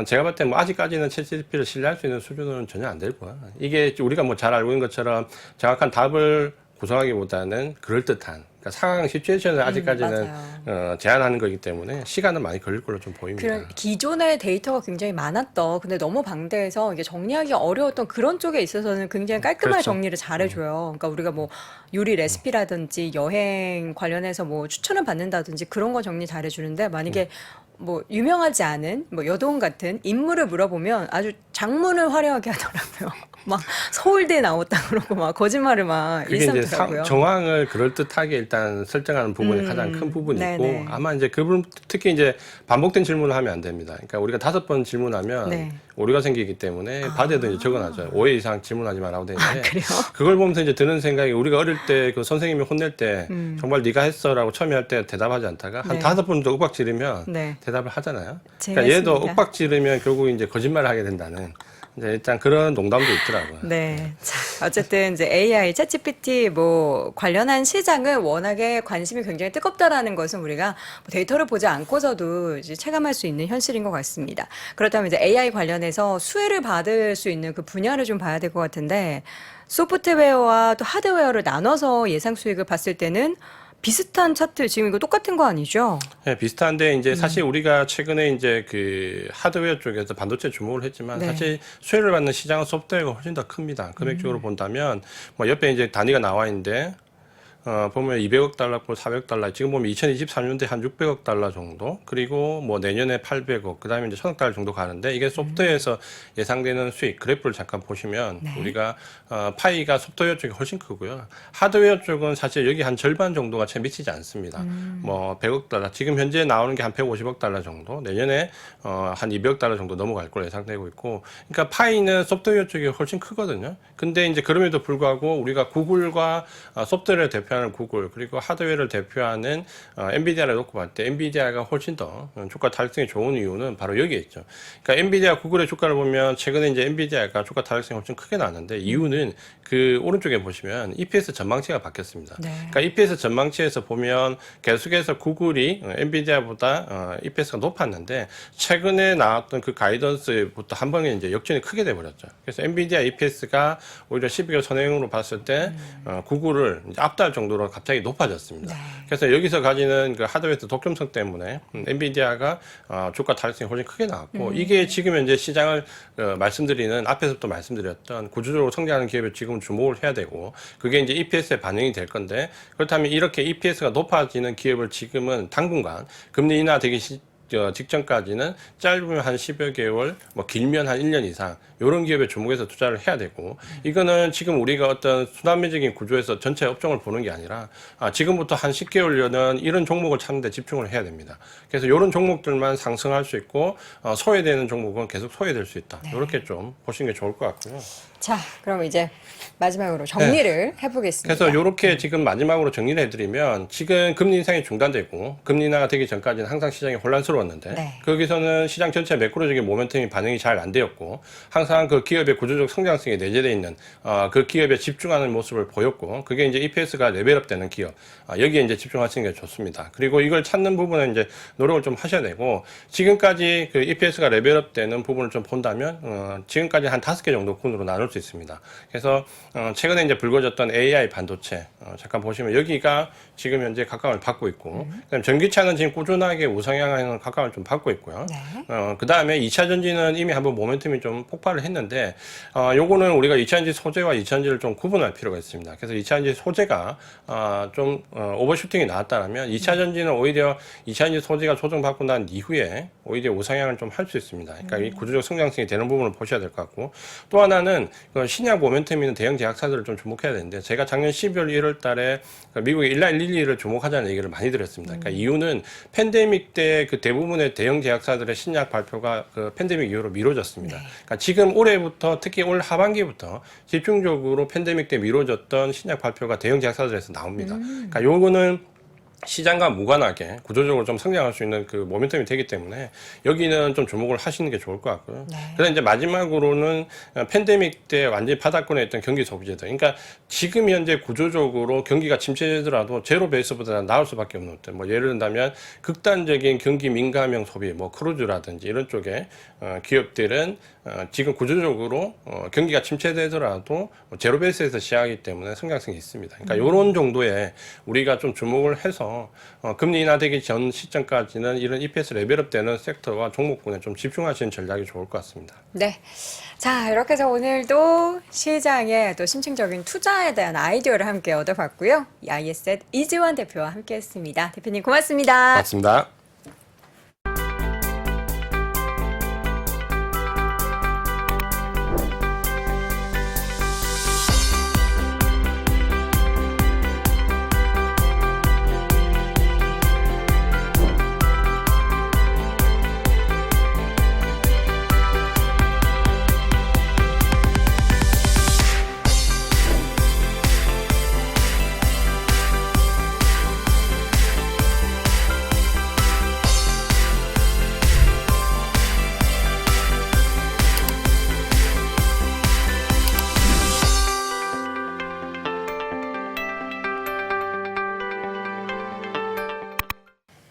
제가 봤을 때 뭐 아직까지는 챗GPT를 신뢰할 수 있는 수준은 전혀 안 될 거야. 이게 우리가 뭐 잘 알고 있는 것처럼 정확한 답을 구성하기보다는 그럴듯한 그러니까 상황 시츄에이션을 아직까지는 제한하는 거기 때문에 시간은 많이 걸릴 걸로 좀 보입니다. 그 기존의 데이터가 굉장히 많았던 근데 너무 방대해서 이게 정리하기 어려웠던 그런 쪽에 있어서는 굉장히 깔끔하게 그렇죠. 정리를 잘해줘요. 그러니까 우리가 뭐 요리 레시피라든지 여행 관련해서 뭐 추천을 받는다든지 그런 거 정리 잘해주는데 만약에 뭐 유명하지 않은 뭐 여동 같은 인물을 물어보면 아주 장문을 화려하게 하더라고요. 막 서울대 나왔다 그러고 막 거짓말을 막 그게 이제 일삼더라고요. 정황을 그럴듯하게 일단 설정하는 부분이 가장 큰 부분이 있고 네네. 아마 이제 그 부분 특히 이제 반복된 질문을 하면 안 됩니다. 그러니까 우리가 5번 질문하면 네. 오류가 생기기 때문에 바디에도 이제 적어놨죠. 5회 이상 질문하지 말라고 돼 있는데 그래요? 그걸 보면서 이제 드는 생각이 우리가 어릴 때 그 선생님이 혼낼 때 정말 네가 했어라고 처음에 할 때 대답하지 않다가 한 네. 5번 정도 윽박 지르면 네. 대답을 하잖아요. 그러니까 얘도 재밌습니다. 윽박 지르면 결국 이제 거짓말을 하게 된다는 이제 일단 그런 농담도 있더라고요. 네. 자, 어쨌든 이제 AI, 챗GPT 뭐 관련한 시장은 워낙에 관심이 굉장히 뜨겁다라는 것은 우리가 뭐 데이터를 보지 않고서도 이제 체감할 수 있는 현실인 것 같습니다. 그렇다면 이제 AI 관련해서 수혜를 받을 수 있는 그 분야를 좀 봐야 될 것 같은데 소프트웨어와 또 하드웨어를 나눠서 예상 수익을 봤을 때는 비슷한 차트 지금 이거 똑같은 거 아니죠? 네, 비슷한데 이제 사실 우리가 최근에 이제 그 하드웨어 쪽에서 반도체 주목을 했지만 네. 사실 수혜를 받는 시장은 소프트웨어가 훨씬 더 큽니다. 금액적으로 본다면 뭐 옆에 이제 단위가 나와 있는데 보면 200억 달러고 400억 달러, 지금 보면 2023년도에 한 600억 달러 정도, 그리고 뭐 내년에 800억, 그 다음에 이제 1000억 달러 정도 가는데 이게 소프트웨어에서 예상되는 수익 그래프를 잠깐 보시면 네. 우리가 파이가 소프트웨어 쪽이 훨씬 크고요. 하드웨어 쪽은 사실 여기 한 절반 정도가 채 미치지 않습니다. 뭐 100억 달러, 지금 현재 나오는 게 한 150억 달러 정도, 내년에 한 200억 달러 정도 넘어갈 걸로 예상되고 있고, 그러니까 파이는 소프트웨어 쪽이 훨씬 크거든요. 근데 이제 그럼에도 불구하고 우리가 구글과 소프트웨어를 대표하는 구글 그리고 하드웨어를 대표하는 엔비디아를 놓고 봤을 때 엔비디아가 훨씬 더 주가 달성이 좋은 이유는 바로 여기에 있죠. 그러니까 엔비디아 구글의 주가를 보면 최근에 이제 엔비디아가 주가 달성이 훨씬 크게 나왔는데 이유는 그 오른쪽에 보시면 EPS 전망치가 바뀌었습니다. 네. 그러니까 EPS 전망치에서 보면 계속해서 구글이 엔비디아보다 EPS가 높았는데 최근에 나왔던 그 가이던스부터 한 번에 이제 역전이 크게 돼 버렸죠. 그래서 엔비디아 EPS가 오히려 12개월 선행으로 봤을 때 구글을 이제 앞달 정도로 갑자기 높아졌습니다. 네. 그래서 여기서 가지는 그 하드웨어 독점성 때문에 엔비디아가 주가 달성이 훨씬 크게 나왔고 이게 지금 현재 시장을 말씀드리는 앞에서부터 말씀드렸던 구조적으로 성장하는 기업에 지금 주목을 해야 되고 그게 이제 EPS에 반영이 될 건데 그렇다면 이렇게 EPS가 높아지는 기업을 지금은 당분간 금리 인하되기 직전까지는 짧으면 한 10여 개월, 뭐 길면 한 1년 이상 이런 기업에 주목해서 투자를 해야 되고 이거는 지금 우리가 어떤 순환매적인 구조에서 전체 업종을 보는 게 아니라 지금부터 한 10개월여는 이런 종목을 찾는 데 집중을 해야 됩니다. 그래서 이런 종목들만 상승할 수 있고 소외되는 종목은 계속 소외될 수 있다. 이렇게 좀 보시는 게 좋을 것 같고요. 자, 그럼 이제 마지막으로 정리를 해보겠습니다. 그래서 이렇게 지금 마지막으로 정리를 해드리면 지금 금리 인상이 중단되고 금리 인하가 되기 전까지는 항상 시장이 혼란스러웠는데 네. 거기서는 시장 전체 매크로적인 모멘텀이 반영이 잘 안 되었고 항상 그 기업의 구조적 성장성이 내재되어 있는 그 기업에 집중하는 모습을 보였고 그게 이제 EPS가 레벨업되는 기업 여기에 이제 집중하시는 게 좋습니다. 그리고 이걸 찾는 부분은 이제 노력을 좀 하셔야 되고 지금까지 그 EPS가 레벨업되는 부분을 좀 본다면 지금까지 한 5개 정도 군으로 나눌 수 있습니다. 그래서 최근에 이제 불거졌던 AI 반도체 잠깐 보시면 여기가 지금 현재 각광을 받고 있고 그다음 전기차는 지금 꾸준하게 우상향하는 각광을 좀 받고 있고요. 네. 그 다음에 2차 전지는 이미 한번 모멘텀이 좀 폭발을 했는데 요거는 우리가 2차 전지 소재와 2차 전지를 좀 구분할 필요가 있습니다. 그래서 2차 전지 소재가 좀 오버슈팅이 나왔다면 2차 전지는 오히려 2차 전지 소재가 조정받고 난 이후에 오히려 우상향을 좀 할 수 있습니다. 그러니까 이 구조적 성장성이 되는 부분을 보셔야 될 것 같고 또 하나는 그 신약 모멘텀 있는 대형 제약사들을 좀 주목해야 되는데 제가 작년 12월 1월 달에 미국의 일라일리를 주목하자는 얘기를 많이 드렸습니다. 그러니까 이유는 팬데믹 때 그 대부분의 대형 제약사들의 신약 발표가 그 팬데믹 이후로 미뤄졌습니다. 그러니까 지금 올해부터 특히 올 하반기부터 집중적으로 팬데믹 때 미뤄졌던 신약 발표가 대형 제약사들에서 나옵니다. 그러니까 요거는 시장과 무관하게 구조적으로 좀 성장할 수 있는 그 모멘텀이 되기 때문에 여기는 좀 주목을 하시는 게 좋을 것 같고요. 네. 그래서 이제 마지막으로는 팬데믹 때 완전히 바닥권에 있던 경기 소비재들. 그러니까 지금 현재 구조적으로 경기가 침체되더라도 제로 베이스보다 나을 수밖에 없는 것들. 뭐 예를 든다면 극단적인 경기 민감형 소비, 뭐 크루즈라든지 이런 쪽에 기업들은 지금 구조적으로 경기가 침체되더라도 제로 베이스에서 시작하기 때문에 성장성이 있습니다. 그러니까 이런 정도에 우리가 좀 주목을 해서 금리 인하되기 전 시점까지는 이런 EPS 레벨업 되는 섹터와 종목군에 좀 집중하시는 전략이 좋을 것 같습니다. 네. 자, 이렇게 해서 오늘도 시장의 또 심층적인 투자에 대한 아이디어를 함께 얻어봤고요. 이아이에셋 이지원 대표와 함께 했습니다. 대표님 고맙습니다. 맞습니다.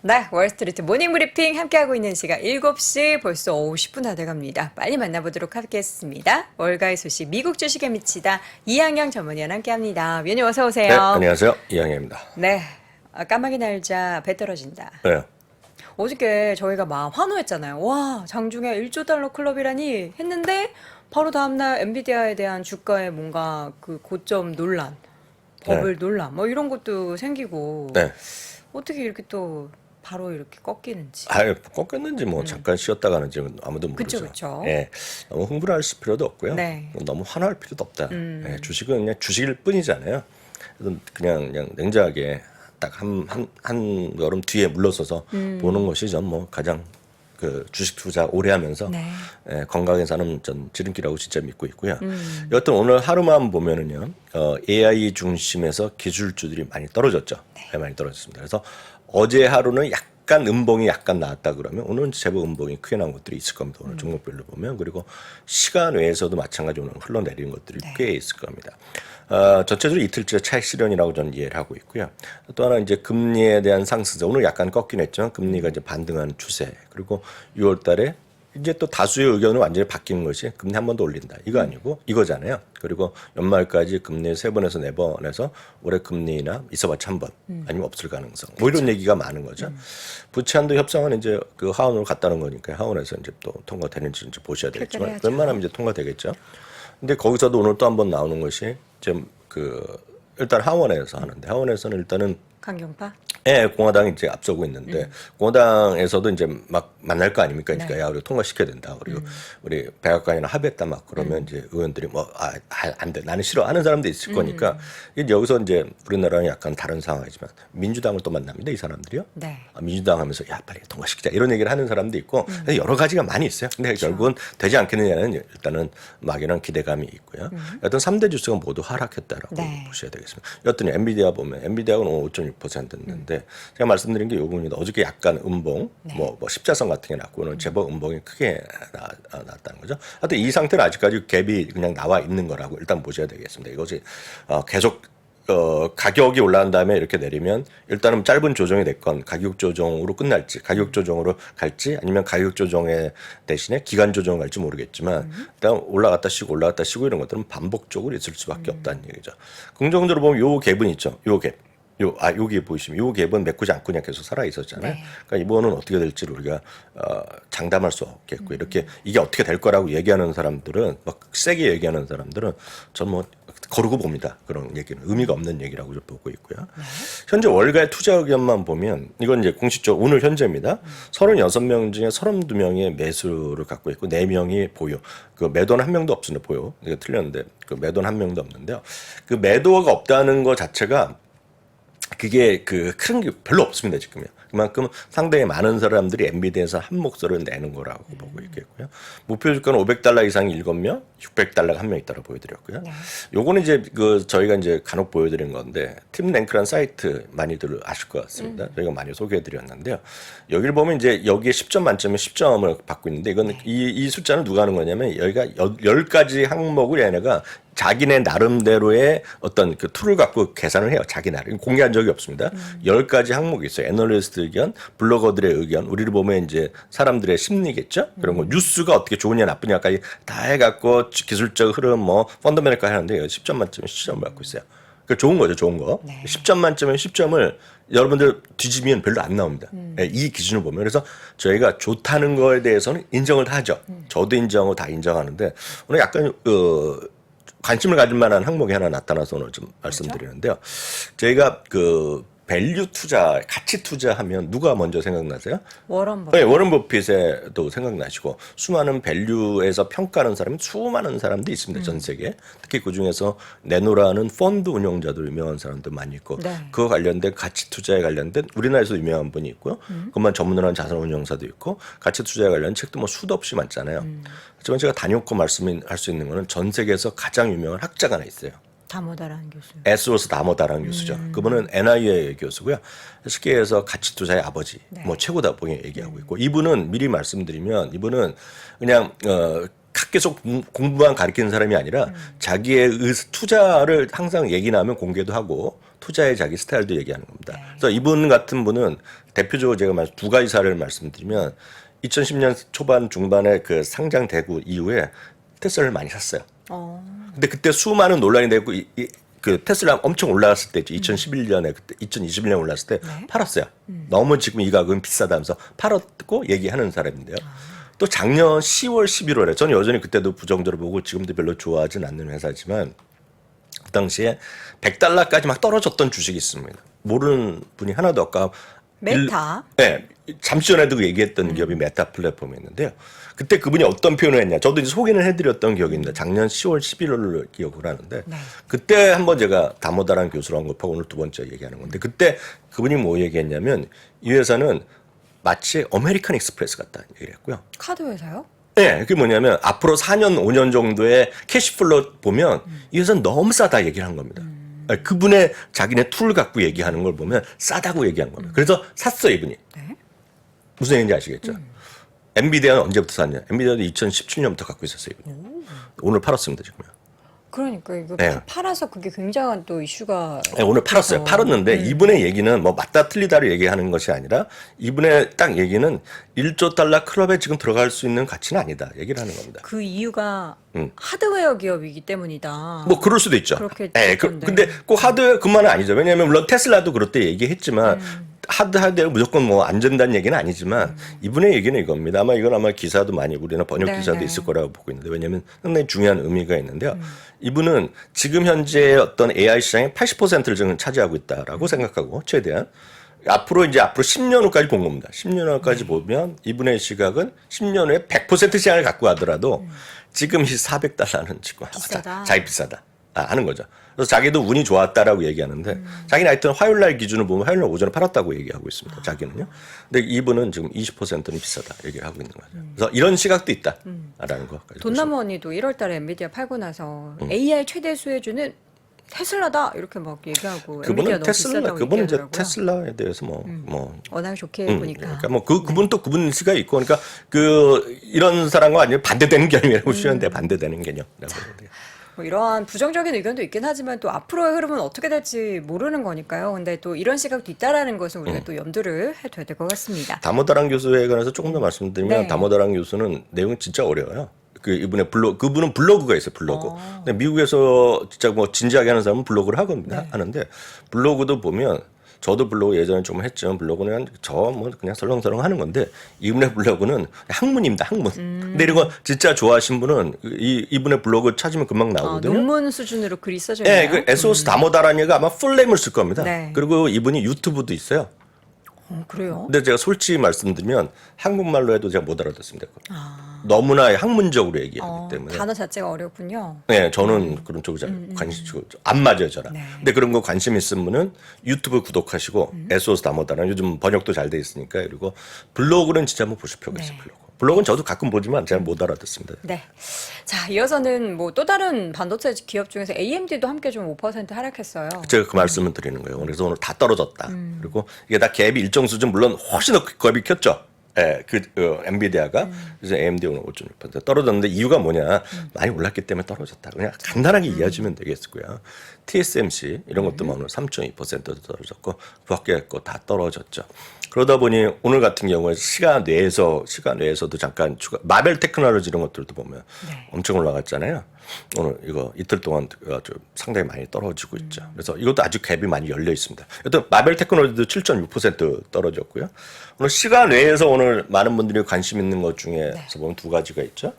네, 월스트리트 모닝 브리핑 함께하고 있는 시각 7시 벌써 10분 다 돼갑니다. 빨리 만나보도록 하겠습니다. 월가의 소식 미국 주식에 미치다 이항영 전문위원 함께합니다. 위원님 어서 오세요. 네, 안녕하세요. 이항영입니다. 네, 까마귀 날자 배 떨어진다. 네. 어저께 저희가 막 환호했잖아요. 와, 장중에 1조 달러 클럽이라니 했는데 바로 다음날 엔비디아에 대한 주가의 뭔가 그 고점 논란, 버블 논란 뭐 이런 것도 생기고 네. 어떻게 이렇게 또 바로 이렇게 꺾이는지. 아유, 꺾였는지 뭐 잠깐 쉬었다 가는지 아무도 모르죠. 그쵸. 예, 너무 흥분할 필요도 없고요. 네. 너무 화날 필요도 없다. 예, 주식은 그냥 주식일 뿐이잖아요. 그래서 그냥 냉정하게 딱 한 걸음 뒤에 물러서서 보는 것이 전 뭐 가장 그 주식 투자 오래 하면서 네. 예, 건강에 사는 전 지름길이라고 진짜 믿고 있고요. 여튼 오늘 하루만 보면은요, AI 중심에서 기술주들이 많이 떨어졌죠. 네, 많이 떨어졌습니다. 그래서 어제 하루는 약간 음봉이 약간 나왔다 그러면 오늘은 제법 음봉이 크게 나온 것들이 있을 겁니다. 오늘 종목별로 보면. 그리고 시간 외에서도 마찬가지로 오늘 흘러내리는 것들이 네. 꽤 있을 겁니다. 전체적으로 이틀째 차익 실현이라고 저는 이해를 하고 있고요. 또 하나 이제 금리에 대한 상승세. 오늘 약간 꺾긴 했지만 금리가 이제 반등하는 추세. 그리고 6월 달에 이제 또 다수의 의견은 완전히 바뀌는 것이 금리 한 번 더 올린다. 이거 아니고 이거잖아요. 그리고 연말까지 금리 3번에서 4번에서 올해 금리나 있어봤자 한 번 아니면 없을 가능성. 뭐 이런 얘기가 많은 거죠. 부채한도 협상은 이제 그 하원으로 갔다는 거니까 하원에서 이제 또 통과되는지 이제 보셔야 되겠지만 결정해야죠. 웬만하면 이제 통과되겠죠. 근데 거기서도 오늘 또 한 번 나오는 것이 지금 그 일단 하원에서 하는데 하원에서는 일단은 강경파? 예, 공화당이 이제 앞서고 있는데 공화당에서도 이제 막 만날 거 아닙니까? 그러니까 네. 야, 우리 통과시켜야 된다. 그리고 우리 백악관이나 합의했다 막 그러면 이제 의원들이 뭐 안 돼. 나는 싫어 하는 사람도 있을 거니까 이제 여기서 이제 우리나라는 약간 다른 상황이지만 민주당을 또 만납니다. 이 사람들이요. 네. 민주당 하면서 야 빨리 통과시키자 이런 얘기를 하는 사람도 있고 여러 가지가 많이 있어요. 근데 결국은 되지 않겠느냐는 일단은 막연한 기대감이 있고요. 여튼 3대 주스가 모두 하락했다라고 네. 보셔야 되겠습니다. 여튼 엔비디아 보면 엔비디아가 오늘 5.6%였는데 제가 말씀드린 게 요 부분입니다. 어저께 약간 음봉 뭐 십자선 같은 게 났고 오늘 제법 음봉이 크게 났다는 거죠. 하여튼 이 상태는 아직까지 갭이 그냥 나와 있는 거라고 일단 보셔야 되겠습니다. 이것이 계속 가격이 올라간 다음에 이렇게 내리면 일단은 짧은 조정이 됐건 가격 조정으로 끝날지 가격 조정으로 갈지 아니면 가격 조정의 대신에 기간 조정 갈지 모르겠지만 일단 올라갔다 쉬고 이런 것들은 반복적으로 있을 수밖에 없다는 얘기죠. 긍정적으로 보면 요 갭은 있죠. 요 갭. 여기 보시면 요 갭은 메꾸지 않고 그냥 계속 살아 있었잖아요. 네. 그러니까 이번은 어떻게 될지를 우리가 장담할 수 없겠고 이렇게 이게 어떻게 될 거라고 얘기하는 사람들은 막 세게 얘기하는 사람들은 전 뭐 거르고 봅니다. 그런 얘기는 의미가 없는 얘기라고 보고 있고요. 현재 월가의 투자 의견만 보면 이건 이제 공식적으로 오늘 현재입니다. 36명 중에 32명이 매수를 갖고 있고 4명이 보유. 그 매도는 한 명도 없습니다. 보유. 이거 틀렸는데 그 매도는 한 명도 없는데요. 그 매도가 없다는 것 자체가 그게 큰 게 별로 없습니다, 지금요. 그만큼 상당히 많은 사람들이 엔비디아에서 한 목소리를 내는 거라고 보고 있겠고요. 목표 주가는 $500 이상이 7명, $600가 한 명 있다고 보여드렸고요. 네. 요거는 이제 저희가 이제 간혹 보여드린 건데 팀랭크라는 사이트 많이들 아실 것 같습니다. 저희가 많이 소개해드렸는데요. 여기를 보면 이제 여기에 10점 만점에 10점을 받고 있는데 이건 이 숫자는 누가 하는 거냐면 여기가 10가지 항목을 얘네가 자기네 나름대로의 어떤 그 툴을 갖고 계산을 해요. 자기 나름. 공개한 적이 없습니다. 10가지 항목이 있어요. 애널리스트 의견, 블로거들의 의견, 우리를 보면 이제 사람들의 심리겠죠? 그런 거. 뉴스가 어떻게 좋으냐 나쁘냐까지 다 해갖고 기술적 흐름, 뭐, 펀더멘털까지 하는데 10점 만점에 10점을 받고 있어요. 그러니까 좋은 거죠, 좋은 거. 네. 10점 만점에 10점을 여러분들 뒤집으면 별로 안 나옵니다. 네, 이 기준을 보면. 그래서 저희가 좋다는 거에 대해서는 인정을 다 하죠. 저도 인정하고 다 인정하는데 오늘 약간, 관심을 가질 만한 항목이 하나 나타나서 오늘 좀 말씀드리는데요. 저희가 밸류 투자, 가치 투자하면 누가 먼저 생각나세요? 워런 버핏. 네, 워런 버핏에도 생각나시고 수많은 밸류에서 평가하는 사람이 수많은 사람들이 있습니다. 전 세계에. 특히 그중에서 네노라는 펀드 운용자도 유명한 사람도 많이 있고 네. 그거 관련된 가치 투자에 관련된 우리나라에서 유명한 분이 있고요. 그것만 전문으로 하는 자산 운용사도 있고 가치 투자에 관련 책도 뭐 수도 없이 많잖아요. 하지만 제가 단연코 말씀할 수 있는 거는 전 세계에서 가장 유명한 학자가 하나 있어요. 다모다라는 교수. 에스로스 다모다라는 교수죠. 그분은 NIA 교수고요. 쉽게 해서 가치 투자의 아버지, 뭐 최고다 보게 얘기하고 있고 이분은 미리 말씀드리면 이분은 그냥 학교에서 공부만 가르치는 사람이 아니라 자기의 투자를 항상 얘기 나면 공개도 하고 투자의 자기 스타일도 얘기하는 겁니다. 그래서 이분 같은 분은 대표적으로 제가 두 가지 사례를 말씀드리면 2010년 초반 중반에 그 상장되고 이후에 테슬라를 많이 샀어요. 근데 그때 수많은 논란이 되고 그 테슬라 엄청 올라갔을 때 2011년에 그때 2021년 올랐을 때 팔았어요. 너무 지금 이 가격은 비싸다면서 팔았고 얘기하는 사람인데요. 또 작년 10월, 11월에 저는 여전히 그때도 부정적으로 보고 지금도 별로 좋아하진 않는 회사지만 그 당시에 $100까지 막 떨어졌던 주식이 있습니다. 모르는 분이 하나도 없고 메타. 네, 잠시 전에도 얘기했던 기업이 메타 플랫폼이었는데요. 그때 그분이 어떤 표현을 했냐. 저도 이제 소개를 해드렸던 기억입니다. 작년 10월, 11월을 기억을 하는데 네. 그때 그때 한번 제가 다모다라는 교수로 언급하고 오늘 두 번째 얘기하는 건데 그때 그분이 뭐 얘기했냐면 이 회사는 마치 아메리칸 익스프레스 같다는 얘기를 했고요. 카드 회사요? 네, 그게 뭐냐면 앞으로 4년, 5년 정도의 캐시플로 보면 이 회사는 너무 싸다 얘기를 한 겁니다. 그분의 자기네 툴을 갖고 얘기하는 걸 보면 싸다고 얘기한 겁니다. 그래서 샀어요, 이분이. 네. 무슨 얘기인지 아시겠죠? 엔비디아는 언제부터 샀냐? 엔비디아도 2017년부터 갖고 있었어요, 이분이. 오늘 팔았습니다, 지금요. 그러니까 이거 네. 팔아서 그게 굉장한 또 이슈가. 네, 오늘 팔았어요. 돼서. 팔았는데 이분의 얘기는 뭐 맞다 틀리다를 얘기하는 것이 아니라 이분의 딱 얘기는 1조 달러 클럽에 지금 들어갈 수 있는 가치는 아니다. 얘기를 하는 겁니다. 그 이유가 하드웨어 기업이기 때문이다. 뭐 그럴 수도 있죠. 그렇게 네, 됐던데. 근데 꼭 하드웨어 그만은 아니죠. 왜냐하면 물론 테슬라도 그럴 때 얘기했지만 하드웨어 무조건 뭐 안 된다는 얘기는 아니지만 이분의 얘기는 이겁니다. 아마 이건 아마 기사도 많이 우리나 번역 네, 기사도 네. 있을 거라고 보고 있는데 왜냐하면 상당히 중요한 의미가 있는데요. 이분은 지금 현재 어떤 AI 시장의 80%를 지금 차지하고 있다라고 생각하고 최대한 앞으로 10년 후까지 본 겁니다. 10년 후까지 보면 이분의 시각은 10년 후에 100% 시장을 갖고 가더라도 지금 이 $400는 지금 비싸다. 자기 비싸다 하는 거죠. 그래서 자기도 운이 좋았다라고 얘기하는데 자기는 하여튼 화요일 날 기준으로 보면 화요일 날 오전에 팔았다고 얘기하고 있습니다. 자기는요. 근데 이분은 지금 20%는 비싸다 얘기를 하고 있는 거죠. 그래서 이런 시각도 있다라는 거. 돈나머니도 1월 달에 엔비디아 팔고 나서 AI 최대 수혜주는 테슬라다 이렇게 막 얘기하고 엔비디아 그분은 너무 테슬라, 비싸다고 그분은 이제 얘기하더라고요. 테슬라에 대해서 뭐 워낙 좋게 보니까. 그러니까 뭐 그분 또 그분 시가 있고 그러니까 이런 사람과 완전히 반대되는 개념이라고 보시는데 반대되는 개념이라고 보면 돼요. 뭐 이러한 부정적인 의견도 있긴 하지만 또 앞으로의 흐름은 어떻게 될지 모르는 거니까요. 근데 또 이런 시각도 있다라는 것은 우리가 또 염두를 해둬야 될 것 같습니다. 다모다란 교수에 관해서 조금 더 말씀드리면 네. 다모다란 교수는 내용이 진짜 어려워요. 이분의 그분은 블로그가 있어요, 블로그. 근데 미국에서 진짜 뭐 진지하게 하는 사람은 블로그를 하는데 블로그도 보면 저도 블로그 예전에 좀 했지만 블로그는 그냥 설렁설렁 하는 건데 이분의 블로그는 학문입니다, 학문. 근데 이런 거 진짜 좋아하신 분은 이분의 블로그 찾으면 금방 나오거든요. 논문 수준으로 글이 써져 네, 있나요? 그 에소스 다모다라니가 아마 풀네임을 쓸 겁니다. 네. 그리고 이분이 유튜브도 있어요. 그래요? 근데 제가 솔직히 말씀드리면 한국말로 해도 제가 못 알아듣습니다. 너무나 학문적으로 얘기하기 때문에. 단어 자체가 어렵군요. 네, 저는 그런 쪽에 잘 관심 안 맞아요, 저랑. 네. 근데 그런 거 관심 있으면 분은 유튜브 구독하시고 에소스 다모다라는 요즘 번역도 잘 돼 있으니까 그리고 블로그는 진짜 한번 보실 필요가 있어요. 블로그는 저도 가끔 보지만 잘 못 알아듣습니다. 네. 자, 이어서는 뭐 또 다른 반도체 기업 중에서 AMD도 함께 좀 5% 하락했어요. 제가 그 말씀을 드리는 거예요. 그래서 오늘 다 떨어졌다. 그리고 이게 다 갭이 일정 수준 물론 훨씬 더 갭이 컸죠. 예, 엔비디아가 그래서 AMD 오늘 5.6% 떨어졌는데 이유가 뭐냐? 많이 올랐기 때문에 떨어졌다. 그냥 간단하게 이해하시면 되겠고요. TSMC 이런 것도 오늘 3.2% 떨어졌고 그밖에 다 떨어졌죠. 그러다 보니 오늘 같은 경우에 시간 내에서도 잠깐 마벨 테크놀로지 이런 것들도 보면 엄청 올라갔잖아요. 오늘 이틀 동안 좀 상당히 많이 떨어지고 있죠. 그래서 이것도 아주 갭이 많이 열려 있습니다. 여튼 마벨 테크놀로지도 7.6% 떨어졌고요. 오늘 시간 외에서 오늘 많은 분들이 관심 있는 것 중에서 보면 두 가지가 있죠.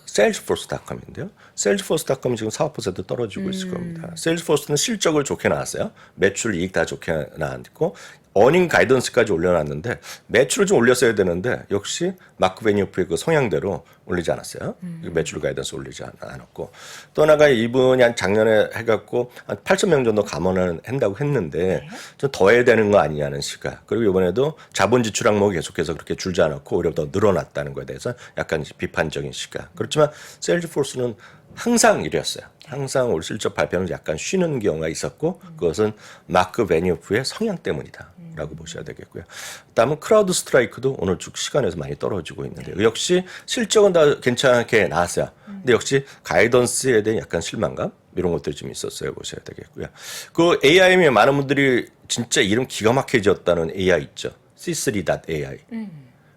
세일즈포스닷컴인데요. 세일즈포스닷컴은 지금 4% 떨어지고 있을 겁니다. 세일즈포스는 실적을 좋게 나왔어요. 매출, 이익 다 좋게 나왔고 어닝 가이던스까지 올려놨는데 매출을 좀 올렸어야 되는데 역시 마크 베니오프의 그 성향대로 올리지 않았어요. 매출 가이던스 올리지 않았고 또 하나가 이분이 한 작년에 해갖고 한 8,000명 정도 감원을 한다고 했는데 좀 더 해야 되는 거 아니냐는 시각. 그리고 이번에도 자본 지출 항목이 계속해서 그렇게 줄지 않았고 오히려 더 늘어났다는 거에 대해서 약간 비판적인 시각. 그렇지만 세일즈포스는 항상 이랬어요. 항상 올 실적 발표는 약간 쉬는 경우가 있었고 그것은 마크 베니오프의 성향 때문이다. 라고 보셔야 되겠고요. 다음은 크라우드 스트라이크도 오늘 쭉 시간에서 많이 떨어지고 있는데 역시 실적은 다 괜찮게 나왔어요. 근데 역시 가이던스에 대한 약간 실망감 이런 것들이 좀 있었어요. 보셔야 되겠고요. 그 AI에 많은 분들이 진짜 이름 기가 막히게 지었다는 AI 있죠. C3.ai.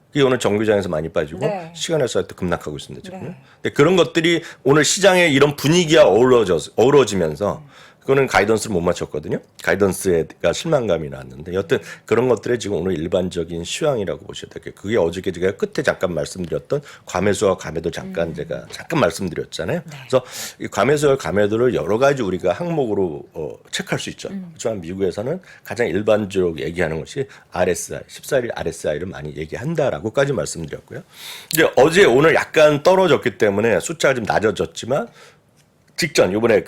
그게 오늘 정규장에서 많이 빠지고 시간에서 또 급락하고 있습니다. 지금. 근데 그런 것들이 오늘 시장에 이런 분위기가 어우러지면서 그거는 가이던스를 못 맞췄거든요. 가이던스가 실망감이 났는데 여튼 그런 것들에 지금 오늘 일반적인 시황이라고 보셔야 되겠고요. 그게 어저께 제가 끝에 잠깐 말씀드렸던 과매수와 감매도 잠깐 제가 말씀드렸잖아요. 그래서 이 과매수와 감매도를 여러 가지 우리가 항목으로 체크할 수 있죠. 하지만 미국에서는 가장 일반적으로 얘기하는 것이 RSI, 14일 RSI를 많이 얘기한다라고까지 말씀드렸고요. 이제 어제 오늘 약간 떨어졌기 때문에 숫자가 좀 낮아졌지만 직전 이번에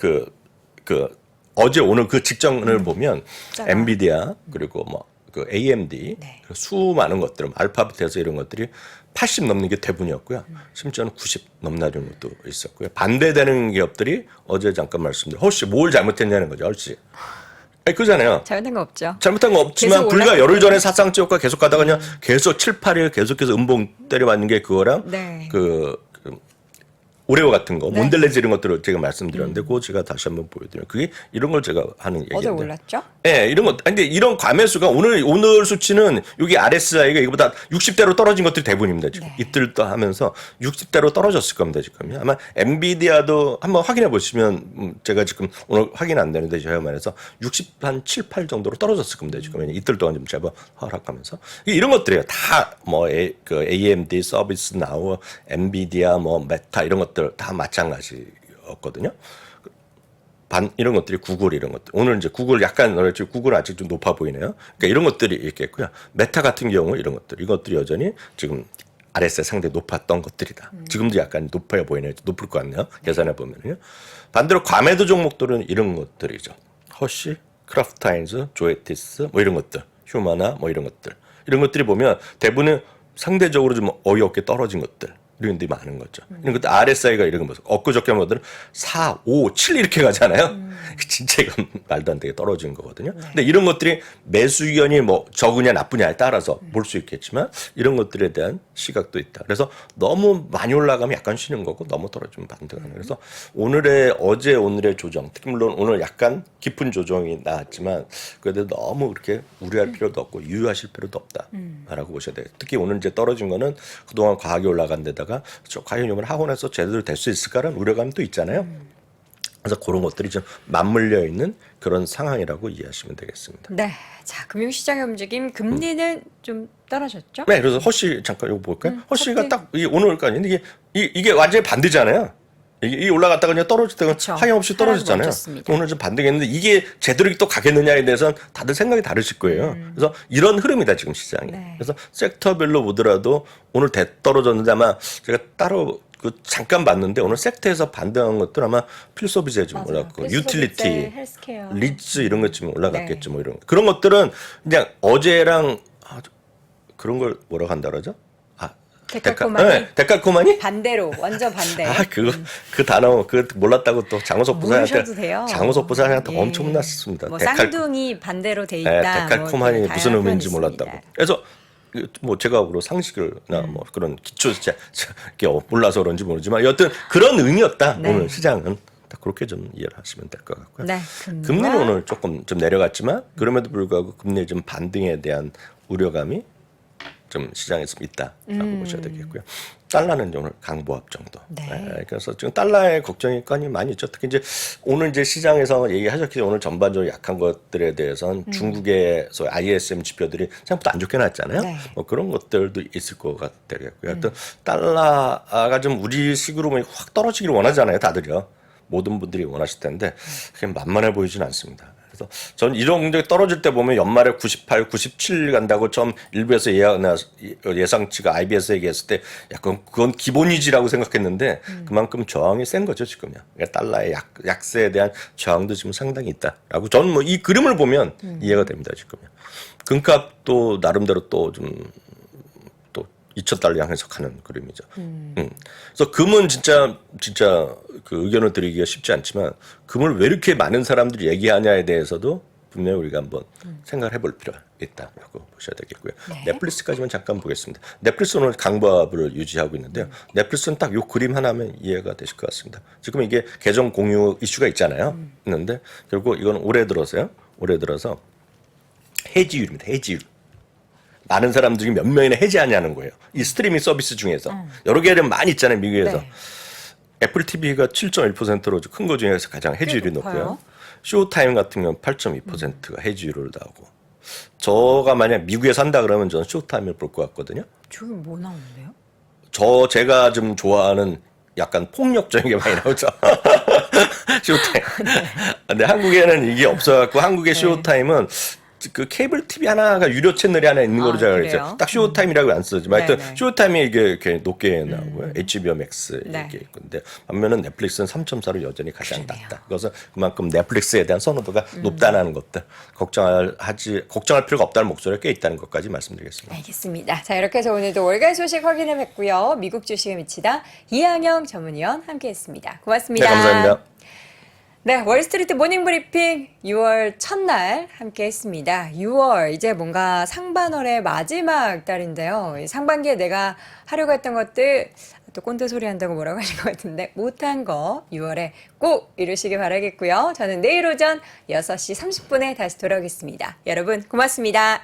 어제 오늘 그 직전을 보면 엔비디아 그리고 그 AMD 그리고 수많은 것들 알파벳에서 이런 것들이 80 넘는 게 대부분이었고요. 심지어는 90 넘나드는 것도 있었고요. 반대되는 기업들이 어제 잠깐 말씀드린 훨씬 뭘 잘못했냐는 거죠. 훨씬. 그잖아요. 잘못한 거 없죠. 잘못한 거 없지만 불과 열흘 전에 사상지효과 계속 가다가 그냥 계속 7, 8일 계속해서 음봉 때려맞는 게 그거랑 오레오 같은 거, 몬델레즈 이런 것들을 제가 말씀드렸는데, 그거 제가 다시 한번 보여드려요. 그게 이런 걸 제가 하는 얘기인데. 어제 올랐죠? 네, 이런 것. 근데 이런 과매수가 오늘 수치는 여기 RSI가 이거보다 60대로 떨어진 것들이 대부분입니다. 지금 이틀 또 하면서 60대로 떨어졌을 겁니다. 지금 아마 엔비디아도 한번 확인해 보시면 제가 지금 오늘 확인 안 되는데 제가 말해서 60한 7, 8 정도로 떨어졌을 겁니다. 지금 이틀 동안 좀 제가 하락하면서 이런 것들이에요. 다 그 AMD, 서비스 나우, 엔비디아, 메타 이런 것들 다 마찬가지였거든요. 이런 것들이 구글 이런 것들. 오늘 이제 구글 약간 구글 아직 좀 높아 보이네요. 그러니까 이런 것들이 있겠고요. 메타 같은 경우 이런 것들. 이것들이 여전히 지금 RSI 상당히 높았던 것들이다. 지금도 약간 높아 보이네요. 높을 것 같네요. 계산해 보면요. 반대로 과매도 종목들은 이런 것들이죠. 허쉬, 크라프트하인즈, 조에티스 뭐 이런 것들. 휴마나 뭐 이런 것들. 이런 것들이 보면 대부분은 상대적으로 좀 어이없게 떨어진 것들. 이런 것들이 많은 거죠. 이런 것들 RSI가 이런 거 엊그저께 뭐들은 4, 5, 7 이렇게 가잖아요. 진짜 이건 말도 안 되게 떨어진 거거든요. 근데 이런 것들이 매수 의견이 뭐 적으냐 나쁘냐에 따라서 볼 수 있겠지만 이런 것들에 대한 시각도 있다. 그래서 너무 많이 올라가면 약간 쉬는 거고 너무 떨어지면 반등하는. 그래서 어제 오늘의 조정, 특히 물론 오늘 약간 깊은 조정이 나왔지만 그래도 너무 그렇게 우려할 필요도 없고 유의하실 필요도 없다라고 보셔야 돼요. 특히 오늘 이제 떨어진 거는 그동안 과하게 올라간 데다가 과연 이걸 학원에서 제대로 될 수 있을까라는 우려감이 또 있잖아요. 그래서 그런 것들이 좀 맞물려 있는 그런 상황이라고 이해하시면 되겠습니다. 네. 자, 금융시장의 움직임, 금리는 좀 떨어졌죠? 네, 그래서 허쉬 잠깐 이거 볼까요? 허쉬가 딱 오늘까지 이게 완전히 반대잖아요. 이게 올라갔다가 그냥 떨어질 때가 그쵸. 하염없이 떨어졌잖아요. 멈췄습니다. 오늘 좀 반등했는데 이게 제대로 또 가겠느냐에 대해서는 다들 생각이 다르실 거예요. 그래서 이런 흐름이다 지금 시장이. 네. 그래서 섹터별로 보더라도 오늘 떨어졌는데 아마 제가 따로 잠깐 봤는데 오늘 섹터에서 반등한 것들 아마 필소비재 좀 올랐고 유틸리티, 헬스케어. 리츠 이런 것 좀 올라갔겠죠. 뭐 이런 그런 것들은 그냥 어제랑 그런 걸 뭐라고 한다 그러죠? 데칼코마니? 데칼코마니? 반대로, 완전 반대. 그 단어 몰랐다고 또 장호석 모르셔도 돼요. 부사장한테 예. 엄청 혼났습니다. 뭐 쌍둥이 반대로 돼 있다. 데칼코마니 뭐 무슨 다양한 의미인지 표현이 몰랐다고. 있습니다. 그래서 뭐 제가 상식을나 뭐 그런 기초 몰라서 그런지 모르지만 여튼 그런 의미였다. 네. 오늘 시장은 딱 그렇게 좀 이해를 하시면 될 것 같고요. 네, 금리는 오늘 조금 좀 내려갔지만 그럼에도 불구하고 금리 좀 반등에 대한 우려감이 좀 시장에 좀 있다라고 보셔야 되겠고요. 달러는 오늘 강보합 정도. 네. 그래서 지금 달러의 걱정이 많이 있죠. 특히 이제 오늘 이제 시장에서 얘기하셨기 오늘 전반적으로 약한 것들에 대해서는 중국의 소위 ISM 지표들이 생각보다 안 좋게 나왔잖아요. 네. 뭐 그런 것들도 있을 것 같고요. 하여튼 달러가 좀 우리식으로 확 떨어지기를 원하잖아요. 다들요. 모든 분들이 원하실 텐데 그게 만만해 보이지는 않습니다. 그래서 전 이런 게 떨어질 때 보면 연말에 98, 97 간다고 처음 일부에서 예상치가 IBS 얘기했을 때 약간 그건 기본이지라고 생각했는데 그만큼 저항이 센 거죠 지금요. 그러니까 달러의 약세에 대한 저항도 지금 상당히 있다라고 저는 뭐 이 그림을 보면 이해가 됩니다 지금요. 금값도 나름대로 또 2,000달러 향해서 가는 그림이죠. 그래서 금은 진짜 그 의견을 드리기가 쉽지 않지만 금을 왜 이렇게 많은 사람들이 얘기하냐에 대해서도 분명히 우리가 한번 생각을 해볼 필요가 있다고 보셔야 되겠고요. 네. 넷플릭스까지만 잠깐 보겠습니다. 넷플릭스는 오늘 강보합을 유지하고 있는데요. 넷플릭스는 딱 이 그림 하나면 이해가 되실 것 같습니다. 지금 이게 계정 공유 이슈가 있잖아요. 있는데 결국 이건 올해 들어서 해지율입니다. 해지율. 많은 사람들이 몇 명이나 해지하냐는 거예요. 이 스트리밍 서비스 중에서 여러 개는 많이 있잖아요, 미국에서. 네. 애플 TV가 7.1%로 큰 거 중에서 가장 해지율이 높아요. 높고요. 쇼타임 같은 경우는 8.2%가 해지율을 나오고. 저가 만약 미국에 산다 그러면 저는 쇼타임을 볼 것 같거든요. 저기 뭐 나오는데요? 제가 좀 좋아하는 약간 폭력적인 게 많이 나오죠. 쇼타임. 근데 한국에는 이게 없어갖고 한국의 쇼타임은 그 케이블 TV 하나가 유료 채널이 하나 있는 거로 제가 그래요? 그랬죠. 딱 쇼타임이라고 안 쓰지만 하여튼 네네. 쇼타임이 이게 이렇게 높게 나오고요. HBO Max 네. 이게 있는데 반면은 넷플릭스는 3.4로 여전히 가장 그러네요. 낮다. 그래서 그만큼 넷플릭스에 대한 선호도가 높다는 것들 걱정할 필요가 없다는 목소리가 꽤 있다는 것까지 말씀드리겠습니다. 알겠습니다. 자, 이렇게 해서 오늘도 월간 소식 확인해 뵀고요. 미국 주식에 미치다 이항영 전문위원 함께했습니다. 고맙습니다. 네, 감사합니다. 네, 월스트리트 모닝 브리핑 6월 첫날 함께 했습니다. 6월, 이제 뭔가 상반월의 마지막 달인데요. 상반기에 내가 하려고 했던 것들, 또 꼰대 소리 한다고 뭐라고 하신 것 같은데, 못한 거 6월에 꼭 이루시길 바라겠고요. 저는 내일 오전 6시 30분에 다시 돌아오겠습니다. 여러분, 고맙습니다.